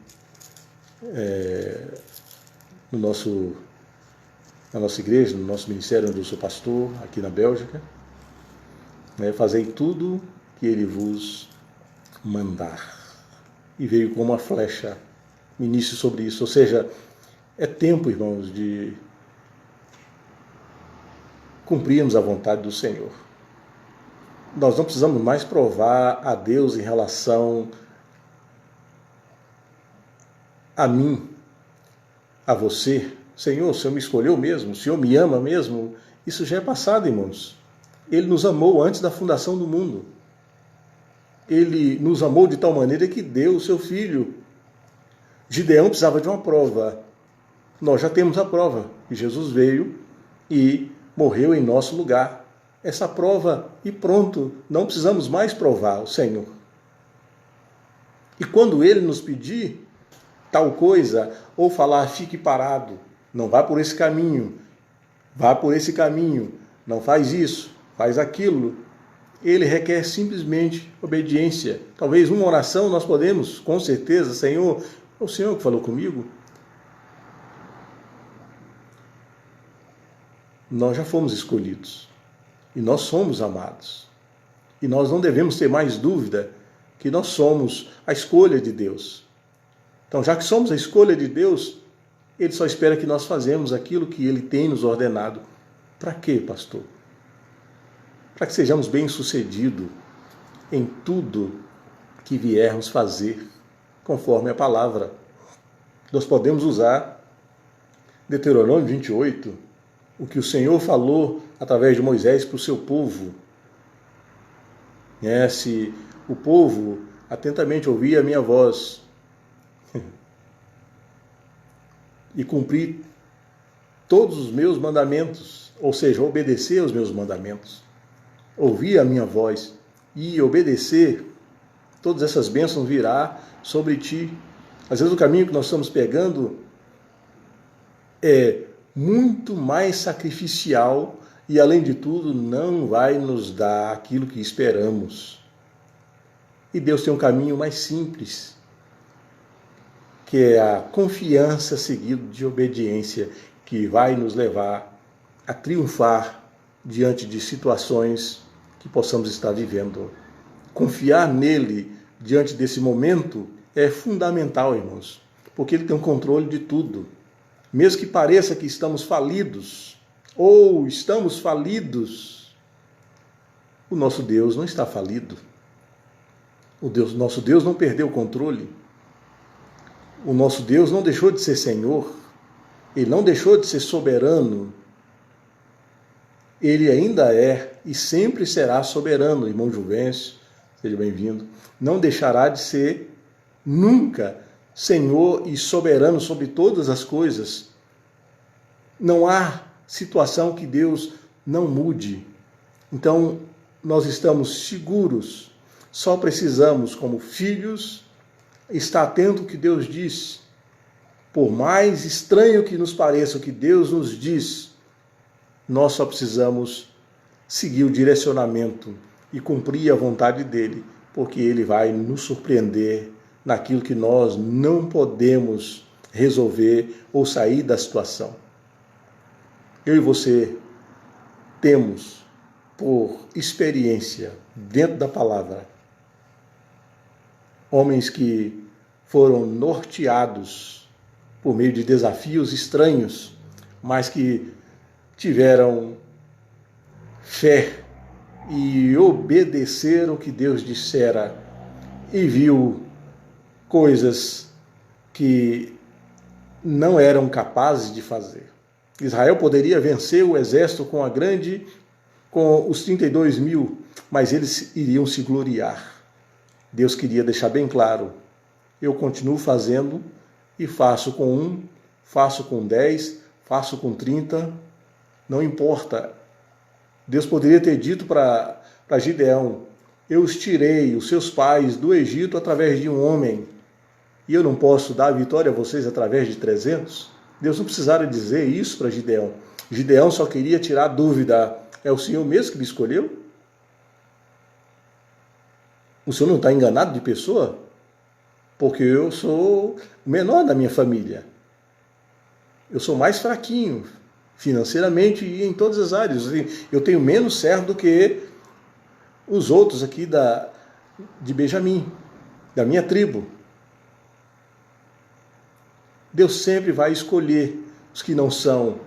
na nossa igreja, no nosso ministério onde eu sou pastor, aqui na Bélgica. Fazei tudo que Ele vos mandar. E veio como uma flecha, ministre sobre isso. Ou seja, é tempo, irmãos, de cumprirmos a vontade do Senhor. Nós não precisamos mais provar a Deus em relação a mim, a você. Senhor, o Senhor me escolheu mesmo? O Senhor me ama mesmo? Isso já é passado, irmãos. Ele nos amou antes da fundação do mundo. Ele nos amou de tal maneira que deu o seu filho. Gideão precisava de uma prova. Nós já temos a prova. E Jesus veio e morreu em nosso lugar. Essa prova e pronto. Não precisamos mais provar o Senhor. E quando Ele nos pedir tal coisa, ou falar, fique parado, não vá por esse caminho, vá por esse caminho, não faz isso, faz aquilo, Ele requer simplesmente obediência. Talvez uma oração nós podemos, com certeza, Senhor, é o Senhor que falou comigo. Nós já fomos escolhidos e nós somos amados. E nós não devemos ter mais dúvida que nós somos a escolha de Deus. Então, já que somos a escolha de Deus, Ele só espera que nós fazemos aquilo que Ele tem nos ordenado. Para quê, pastor? Para que sejamos bem-sucedidos em tudo que viermos fazer, conforme a palavra. Nós podemos usar Deuteronômio 28, o que o Senhor falou através de Moisés para o seu povo. Se o povo atentamente ouvir a minha voz e cumprir todos os meus mandamentos, ou seja, obedecer aos meus mandamentos, ouvir a minha voz e obedecer, todas essas bênçãos virá sobre ti. Às vezes o caminho que nós estamos pegando é muito mais sacrificial e, além de tudo, não vai nos dar aquilo que esperamos. E Deus tem um caminho mais simples, que é a confiança seguida de obediência, que vai nos levar a triunfar diante de situações que possamos estar vivendo. Confiar nele diante desse momento é fundamental, irmãos, porque Ele tem o controle de tudo. Mesmo que pareça que estamos falidos, ou estamos falidos, o nosso Deus não está falido. Nosso Deus não perdeu o controle. O nosso Deus não deixou de ser Senhor. Ele não deixou de ser soberano. Ele ainda é e sempre será soberano, irmão Juvencio, seja bem-vindo. Não deixará de ser nunca Senhor e soberano sobre todas as coisas. Não há situação que Deus não mude. Então, nós estamos seguros. Só precisamos, como filhos, está atento ao que Deus diz. Por mais estranho que nos pareça o que Deus nos diz, nós só precisamos seguir o direcionamento e cumprir a vontade dele, porque ele vai nos surpreender naquilo que nós não podemos resolver ou sair da situação. Eu e você temos, por experiência dentro da palavra, homens que foram norteados por meio de desafios estranhos, mas que tiveram fé e obedeceram o que Deus dissera e viu coisas que não eram capazes de fazer. Israel poderia vencer o exército com os 32 mil, mas eles iriam se gloriar. Deus queria deixar bem claro: eu continuo fazendo e faço com 1, faço com 10, faço com 30, não importa. Deus poderia ter dito para Gideão: eu os tirei, os seus pais, do Egito através de um homem, e eu não posso dar a vitória a vocês através de 300? Deus não precisava dizer isso para Gideão. Gideão só queria tirar a dúvida: é o Senhor mesmo que me escolheu? O Senhor não está enganado de pessoa? Porque eu sou o menor da minha família. Eu sou mais fraquinho financeiramente e em todas as áreas. Eu tenho menos servo do que os outros aqui de Benjamim, da minha tribo. Deus sempre vai escolher os que não são,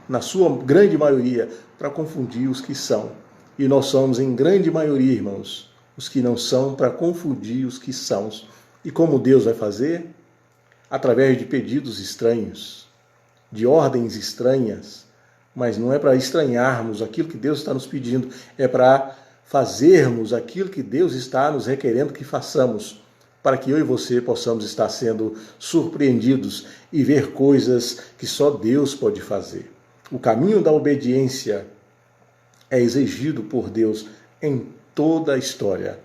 na sua grande maioria, para confundir os que são. E nós somos, em grande maioria, irmãos, os que não são, para confundir os que são. E como Deus vai fazer? Através de pedidos estranhos, de ordens estranhas, mas não é para estranharmos aquilo que Deus está nos pedindo, é para fazermos aquilo que Deus está nos requerendo que façamos, para que eu e você possamos estar sendo surpreendidos e ver coisas que só Deus pode fazer. O caminho da obediência é exigido por Deus em toda a história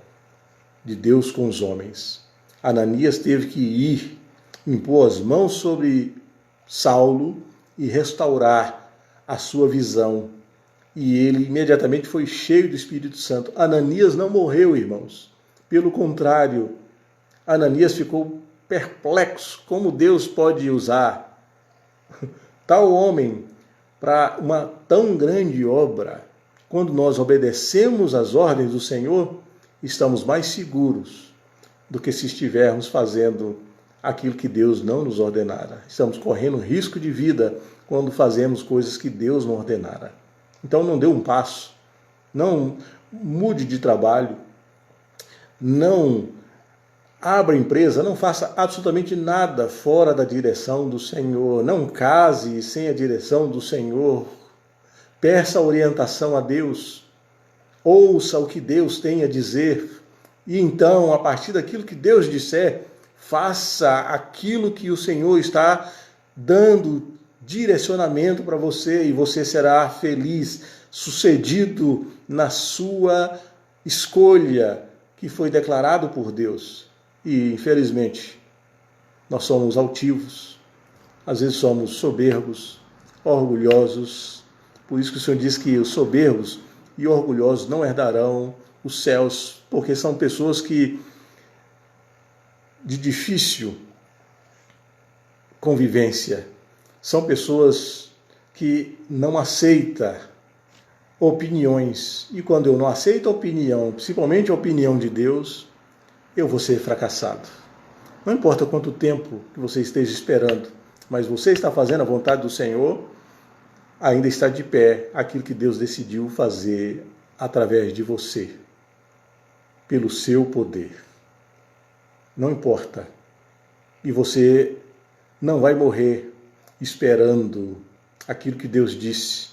de Deus com os homens. Ananias teve que ir, impor as mãos sobre Saulo e restaurar a sua visão. E ele imediatamente foi cheio do Espírito Santo. Ananias não morreu, irmãos. Pelo contrário, Ananias ficou perplexo. Como Deus pode usar tal homem para uma tão grande obra? Quando nós obedecemos às ordens do Senhor, estamos mais seguros do que se estivermos fazendo aquilo que Deus não nos ordenara. Estamos correndo risco de vida quando fazemos coisas que Deus não ordenara. Então não dê um passo, não mude de trabalho, não abra empresa, não faça absolutamente nada fora da direção do Senhor. Não case sem a direção do Senhor. Peça orientação a Deus. Ouça o que Deus tem a dizer. E então, a partir daquilo que Deus disser, faça aquilo que o Senhor está dando direcionamento para você, e você será feliz, sucedido na sua escolha que foi declarado por Deus. E, infelizmente, nós somos altivos, às vezes somos soberbos, orgulhosos. Por isso que o Senhor diz que os soberbos e orgulhosos não herdarão os céus, porque são pessoas que de difícil convivência, são pessoas que não aceitam opiniões. E quando eu não aceito a opinião, principalmente a opinião de Deus, eu vou ser fracassado. Não importa quanto tempo que você esteja esperando, mas você está fazendo a vontade do Senhor, ainda está de pé aquilo que Deus decidiu fazer através de você, pelo seu poder. Não importa. E você não vai morrer esperando aquilo que Deus disse.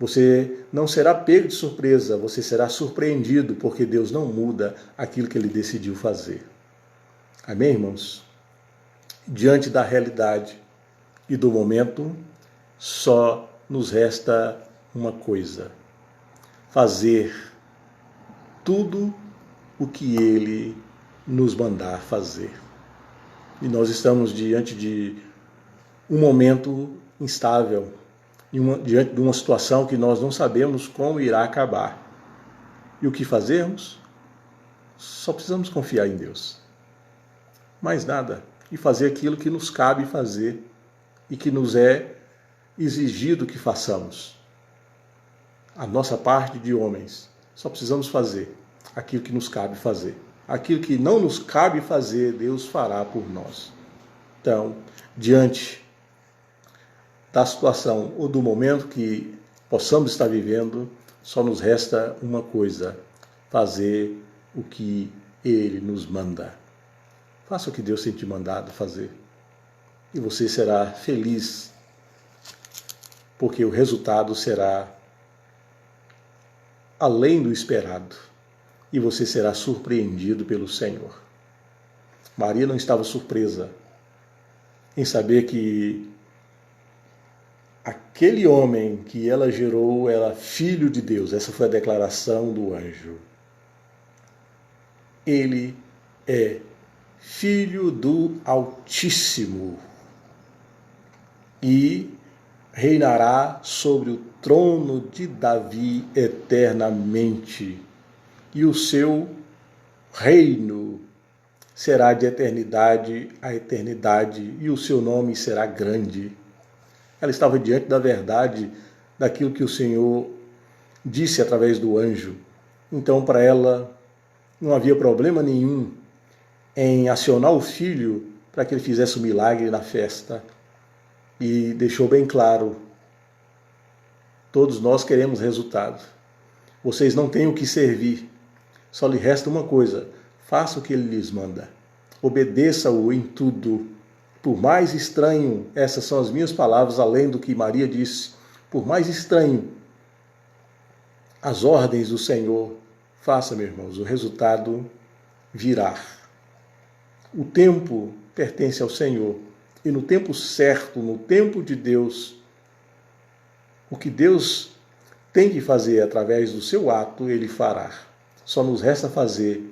Você não será pego de surpresa, você será surpreendido, porque Deus não muda aquilo que Ele decidiu fazer. Amém, irmãos? Diante da realidade e do momento, só nos resta uma coisa: fazer tudo o que Ele nos mandar fazer. e nós estamos diante de um momento instável, diante de uma situação que nós não sabemos como irá acabar. E o que fazermos? Só precisamos confiar em Deus. Mais nada. E fazer aquilo que nos cabe fazer e que nos é exigido que façamos. A nossa parte de homens. Só precisamos fazer aquilo que nos cabe fazer. Aquilo que não nos cabe fazer, Deus fará por nós. Então, diante da situação ou do momento que possamos estar vivendo, só nos resta uma coisa: fazer o que Ele nos manda. Faça o que Deus tem te mandado fazer e você será feliz, porque o resultado será além do esperado e você será surpreendido pelo Senhor. Maria não estava surpresa em saber que aquele homem que ela gerou era filho de Deus. Essa foi a declaração do anjo. Ele é filho do Altíssimo e reinará sobre o trono de Davi eternamente, e o seu reino será de eternidade a eternidade, e o seu nome será grande. Ela estava diante da verdade, daquilo que o Senhor disse através do anjo. Então, para ela, não havia problema nenhum em acionar o filho para que ele fizesse o milagre na festa. E deixou bem claro: todos nós queremos resultado. Vocês não têm o que servir. Só lhe resta uma coisa: faça o que ele lhes manda. Obedeça-o em tudo. Por mais estranho, essas são as minhas palavras, além do que Maria disse, por mais estranho as ordens do Senhor, faça, meus irmãos, o resultado virá. O tempo pertence ao Senhor, e no tempo certo, no tempo de Deus, o que Deus tem que fazer através do seu ato, Ele fará. Só nos resta fazer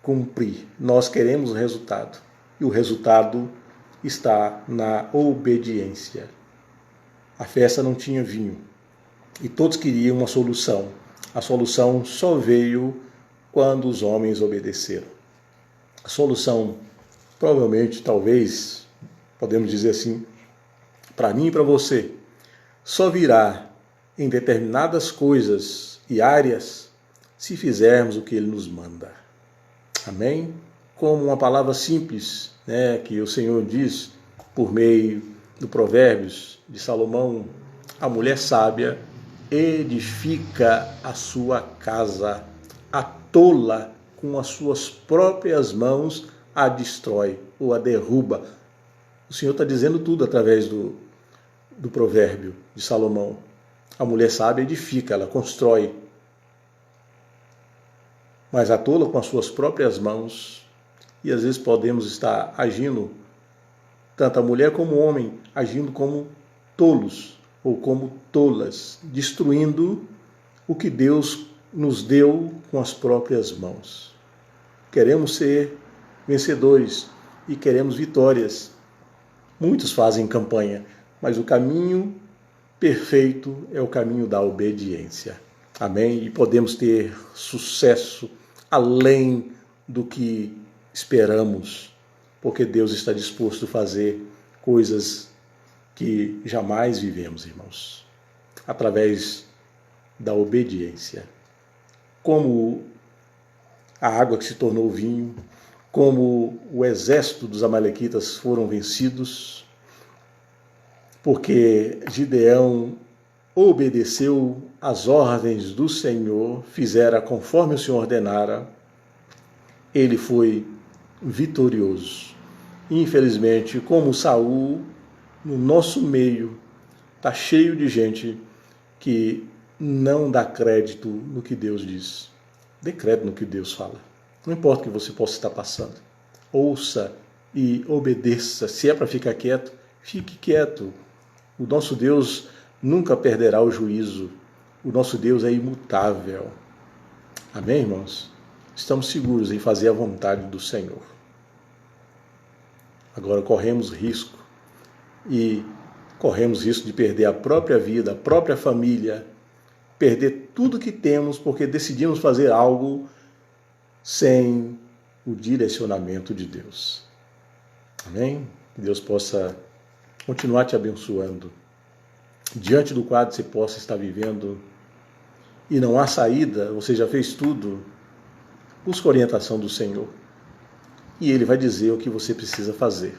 cumprir. Nós queremos o resultado, e o resultado está na obediência. A festa não tinha vinho, e todos queriam uma solução. A solução só veio quando os homens obedeceram. A solução, provavelmente, talvez, podemos dizer assim, para mim e para você, só virá em determinadas coisas e áreas se fizermos o que Ele nos manda. Amém? Como uma palavra simples, que o Senhor diz por meio do Provérbios de Salomão: a mulher sábia edifica a sua casa, a tola com as suas próprias mãos a destrói ou a derruba. O Senhor está dizendo tudo através do provérbio de Salomão. A mulher sábia edifica, ela constrói. Mas a tola com as suas próprias mãos, e às vezes podemos estar agindo, tanto a mulher como o homem, agindo como tolos ou como tolas, destruindo o que Deus nos deu com as próprias mãos. Queremos ser vencedores e queremos vitórias. Muitos fazem campanha, mas o caminho perfeito é o caminho da obediência. Amém? E podemos ter sucesso além do que esperamos, porque Deus está disposto a fazer coisas que jamais vivemos, irmãos, através da obediência. Como a água que se tornou vinho, como o exército dos amalequitas foram vencidos, porque Gideão obedeceu às ordens do Senhor, fizera conforme o Senhor ordenara, ele foi vitorioso. Infelizmente, como Saul, no nosso meio, está cheio de gente que não dá crédito no que Deus diz. Dê crédito no que Deus fala. Não importa o que você possa estar passando. Ouça e obedeça. Se é para ficar quieto, fique quieto. O nosso Deus nunca perderá o juízo. O nosso Deus é imutável. Amém, irmãos? Estamos seguros em fazer a vontade do Senhor. Agora corremos risco de perder a própria vida, a própria família, perder tudo que temos porque decidimos fazer algo sem o direcionamento de Deus. Amém? Que Deus possa continuar te abençoando. Diante do quadro você possa estar vivendo e não há saída, você já fez tudo, busca a orientação do Senhor. E Ele vai dizer o que você precisa fazer.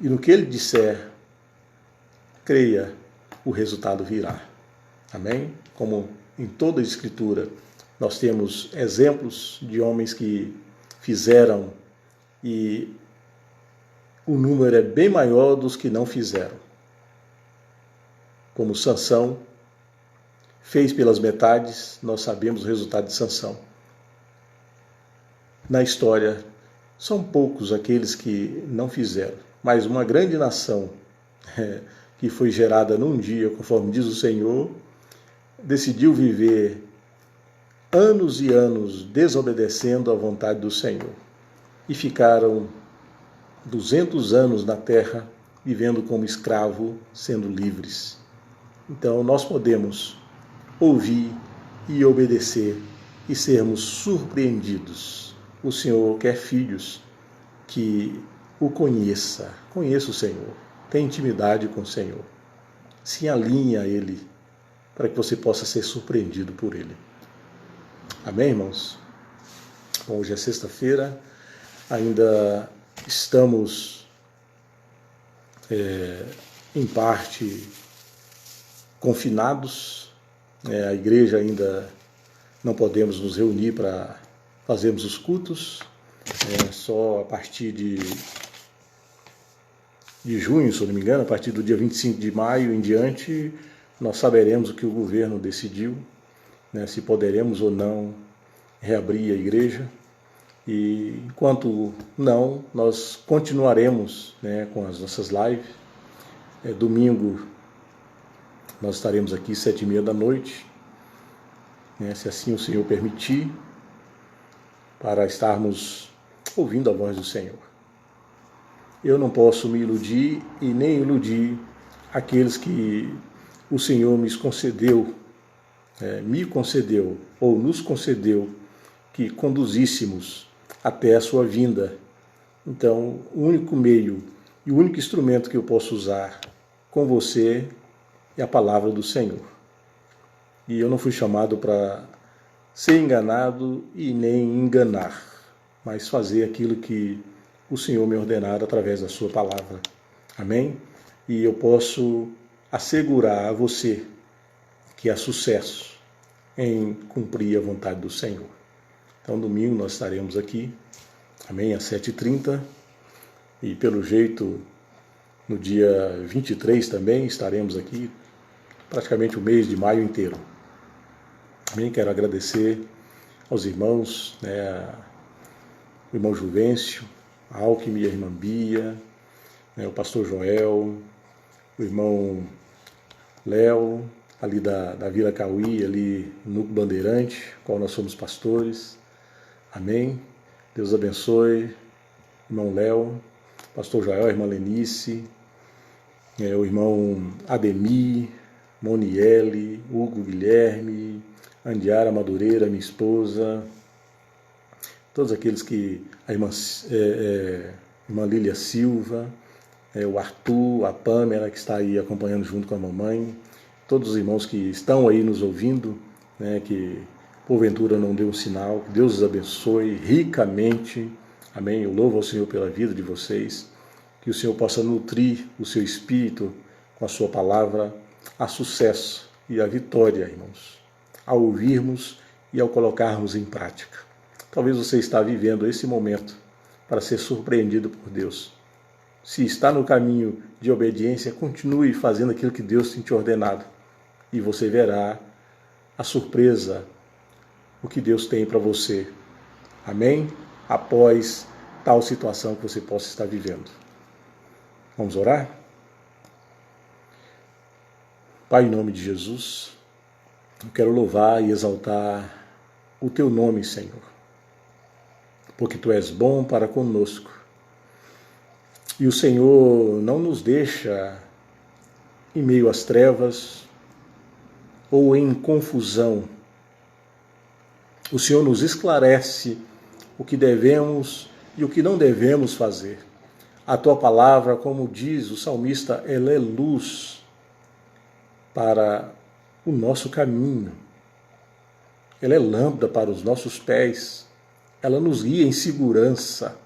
E no que Ele disser, creia, o resultado virá. Amém? Como em toda a Escritura, nós temos exemplos de homens que fizeram e o número é bem maior dos que não fizeram. Como Sansão fez pelas metades, nós sabemos o resultado de Sansão. Na história, são poucos aqueles que não fizeram, mas uma grande nação que foi gerada num dia, conforme diz o Senhor, decidiu viver anos e anos desobedecendo à vontade do Senhor. E ficaram 200 anos na terra, vivendo como escravo, sendo livres. Então nós podemos ouvir e obedecer e sermos surpreendidos. O Senhor quer filhos que o conheça o Senhor, tenha intimidade com o Senhor, se alinhe a Ele, para que você possa ser surpreendido por Ele. Amém, irmãos? Bom, hoje é sexta-feira, ainda estamos em parte confinados, a igreja ainda não podemos nos reunir para fazermos os cultos, só a partir de junho, se eu não me engano, a partir do dia 25 de maio em diante, nós saberemos o que o governo decidiu, se poderemos ou não reabrir a igreja. E enquanto não, nós continuaremos com as nossas lives. Domingo nós estaremos aqui 7h30 da noite, se assim o Senhor permitir, para estarmos ouvindo a voz do Senhor. Eu não posso me iludir e nem iludir aqueles que o Senhor me concedeu ou nos concedeu que conduzíssemos até a sua vinda. Então, o único meio e o único instrumento que eu posso usar com você é a palavra do Senhor. E eu não fui chamado para ser enganado e nem enganar, mas fazer aquilo que o Senhor me ordenar através da sua palavra. Amém? E eu posso assegurar a você que há sucesso em cumprir a vontade do Senhor. Então, domingo nós estaremos aqui, amém, às 7h30, e pelo jeito, no dia 23 também estaremos aqui, praticamente o mês de maio inteiro. Amém? Quero agradecer aos irmãos, o irmão Juvencio, a Alquimia, a irmã Bia, o pastor Joel, o irmão Léo, ali da Vila Cauí, ali no Núcleo Bandeirante, qual nós somos pastores. Amém? Deus abençoe, irmão Léo, pastor Joel, a irmã Lenice, o irmão Ademir, Moniele, Hugo Guilherme, Andiara Madureira, minha esposa, todos aqueles que, a irmã Lília Silva, o Arthur, a Pâmela, que está aí acompanhando junto com a mamãe, todos os irmãos que estão aí nos ouvindo, que porventura não deu um sinal, que Deus os abençoe ricamente, amém? Eu louvo ao Senhor pela vida de vocês, que o Senhor possa nutrir o seu espírito com a sua palavra, a sucesso e a vitória, irmãos, ao ouvirmos e ao colocarmos em prática. Talvez você está vivendo esse momento para ser surpreendido por Deus. Se está no caminho de obediência, continue fazendo aquilo que Deus tem te ordenado e você verá a surpresa, o que Deus tem para você. Amém? Após tal situação que você possa estar vivendo. Vamos orar? Pai, em nome de Jesus, eu quero louvar e exaltar o Teu nome, Senhor, porque Tu és bom para conosco E o Senhor não nos deixa em meio às trevas ou em confusão. O Senhor nos esclarece o que devemos e o que não devemos fazer. A tua palavra, como diz o salmista, ela é luz para o nosso caminho. Ela é lâmpada para os nossos pés. Ela nos guia em segurança.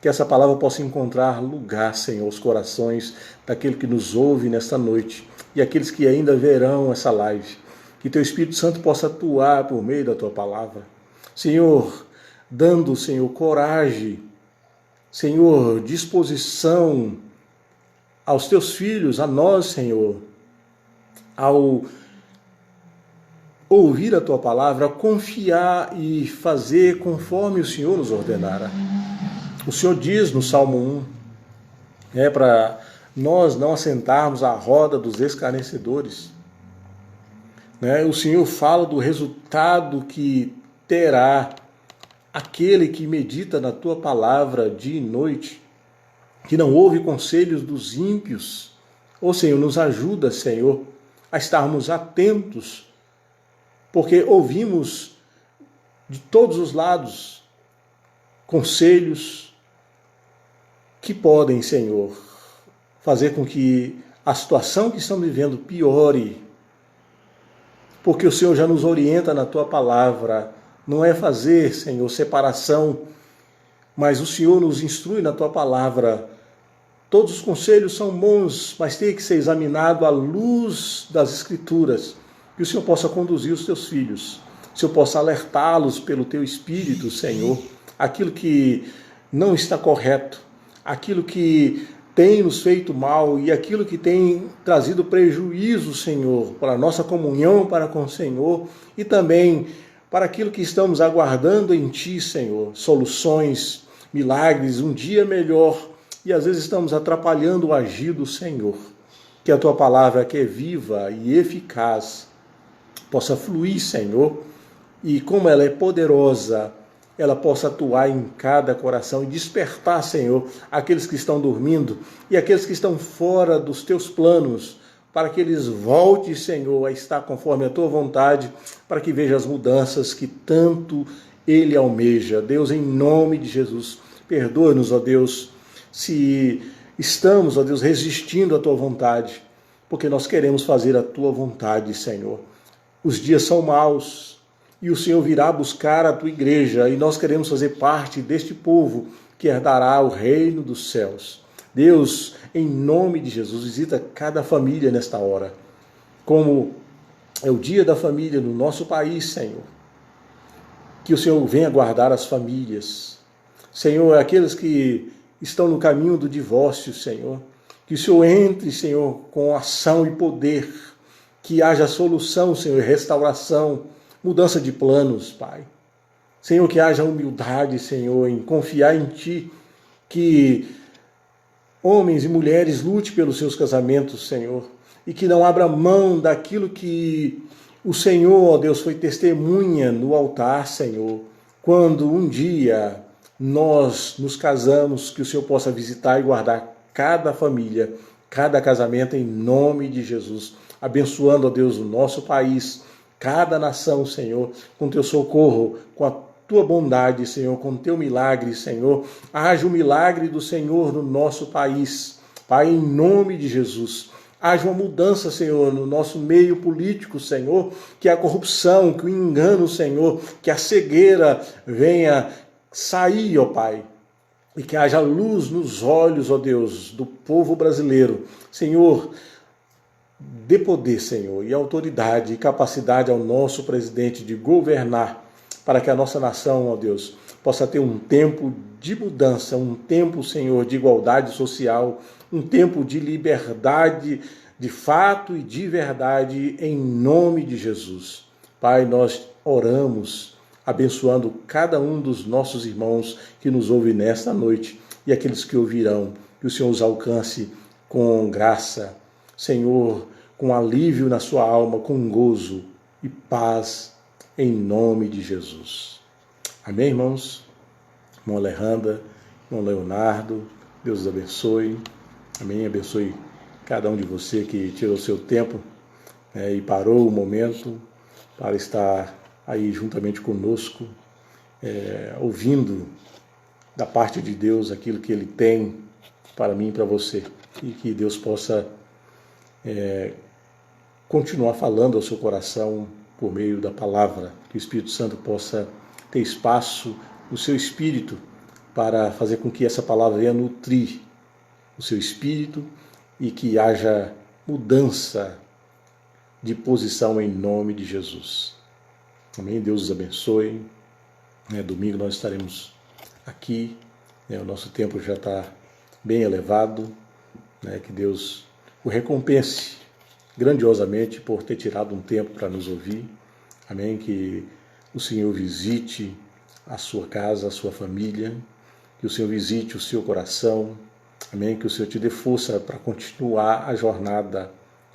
Que essa palavra possa encontrar lugar, Senhor, aos corações daquele que nos ouve nesta noite e aqueles que ainda verão essa live. Que teu Espírito Santo possa atuar por meio da tua palavra. Senhor, dando, Senhor, coragem, Senhor, disposição aos teus filhos, a nós, Senhor, ao ouvir a tua palavra, confiar e fazer conforme o Senhor nos ordenara. O Senhor diz no Salmo 1, para nós não assentarmos à roda dos escarnecedores. O Senhor fala do resultado que terá aquele que medita na tua palavra dia e noite, que não ouve conselhos dos ímpios. Ô Senhor, nos ajuda, Senhor, a estarmos atentos, porque ouvimos de todos os lados conselhos que podem, Senhor, fazer com que a situação que estamos vivendo piore, porque o Senhor já nos orienta na tua palavra. Não é fazer, Senhor, separação, mas o Senhor nos instrui na tua palavra. Todos os conselhos são bons, mas tem que ser examinado à luz das Escrituras. Que o Senhor possa conduzir os teus filhos, que o Senhor possa alertá-los pelo teu Espírito, Senhor, aquilo que não está correto, aquilo que tem nos feito mal e aquilo que tem trazido prejuízo, Senhor, para a nossa comunhão para com o Senhor e também para aquilo que estamos aguardando em Ti, Senhor, soluções, milagres, um dia melhor, e às vezes estamos atrapalhando o agir do Senhor. Que a Tua palavra, que é viva e eficaz, possa fluir, Senhor, e como ela é poderosa, ela possa atuar em cada coração e despertar, Senhor, aqueles que estão dormindo e aqueles que estão fora dos Teus planos, para que eles voltem, Senhor, a estar conforme a Tua vontade, para que veja as mudanças que tanto Ele almeja. Deus, em nome de Jesus, perdoa-nos, ó Deus, se estamos, ó Deus, resistindo à Tua vontade, porque nós queremos fazer a Tua vontade, Senhor. Os dias são maus e o Senhor virá buscar a Tua igreja e nós queremos fazer parte deste povo que herdará o reino dos céus. Deus, em nome de Jesus, visita cada família nesta hora. Como é o dia da família no nosso país, Senhor. Que o Senhor venha guardar as famílias. Senhor, aqueles que estão no caminho do divórcio, Senhor. Que o Senhor entre, Senhor, com ação e poder. Que haja solução, Senhor, restauração, mudança de planos, Pai. Senhor, que haja humildade, Senhor, em confiar em Ti. Que homens e mulheres lute pelos seus casamentos, Senhor, e que não abra mão daquilo que o Senhor, ó Deus, foi testemunha no altar, Senhor, quando um dia nós nos casamos, que o Senhor possa visitar e guardar cada família, cada casamento em nome de Jesus, abençoando, ó Deus, o nosso país, cada nação, Senhor, com teu socorro, com a Tua bondade, Senhor, com Teu milagre, Senhor. Haja o milagre do Senhor no nosso país. Pai, em nome de Jesus. Haja uma mudança, Senhor, no nosso meio político, Senhor, que a corrupção, que o engano, Senhor, que a cegueira venha sair, ó Pai. E que haja luz nos olhos, ó Deus, do povo brasileiro. Senhor, dê poder, Senhor, e autoridade e capacidade ao nosso presidente de governar, para que a nossa nação, ó Deus, possa ter um tempo de mudança, um tempo, Senhor, de igualdade social, um tempo de liberdade de fato e de verdade, em nome de Jesus. Pai, nós oramos, abençoando cada um dos nossos irmãos que nos ouve nesta noite e aqueles que ouvirão, que o Senhor os alcance com graça, Senhor, com alívio na sua alma, com gozo e paz, em nome de Jesus. Amém, irmãos? Irmão Alejandra, irmão Leonardo, Deus os abençoe. Amém. Abençoe cada um de você que tirou seu tempo e parou o momento para estar aí juntamente conosco, ouvindo da parte de Deus aquilo que Ele tem para mim e para você. E que Deus possa continuar falando ao seu coração por meio da palavra. Que o Espírito Santo possa ter espaço no seu espírito para fazer com que essa palavra venha nutrir o seu espírito e que haja mudança de posição em nome de Jesus. Amém? Deus os abençoe. Domingo nós estaremos aqui. O nosso tempo já está bem elevado. Que Deus o recompense grandiosamente por ter tirado um tempo para nos ouvir. Amém? Que o Senhor visite a sua casa, a sua família. Que o Senhor visite o seu coração. Amém? Que o Senhor te dê força para continuar a jornada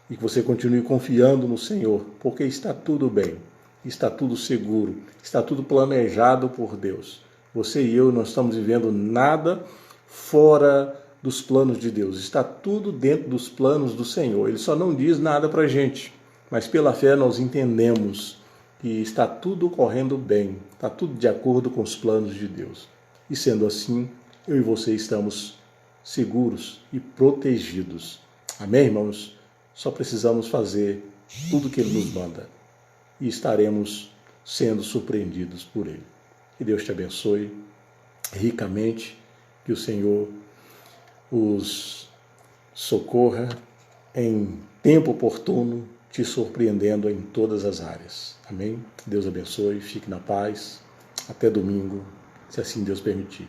e que você continue confiando no Senhor, porque está tudo bem, está tudo seguro, está tudo planejado por Deus. Você e eu não estamos vivendo nada fora dos planos de Deus, está tudo dentro dos planos do Senhor. Ele só não diz nada para a gente, mas pela fé nós entendemos que está tudo correndo bem, está tudo de acordo com os planos de Deus. E sendo assim, eu e você estamos seguros e protegidos. Amém, irmãos? Só precisamos fazer tudo o que Ele nos manda e estaremos sendo surpreendidos por Ele. Que Deus te abençoe ricamente, que o Senhor os socorra em tempo oportuno, te surpreendendo em todas as áreas. Amém? Deus abençoe, fique na paz. Até domingo, se assim Deus permitir.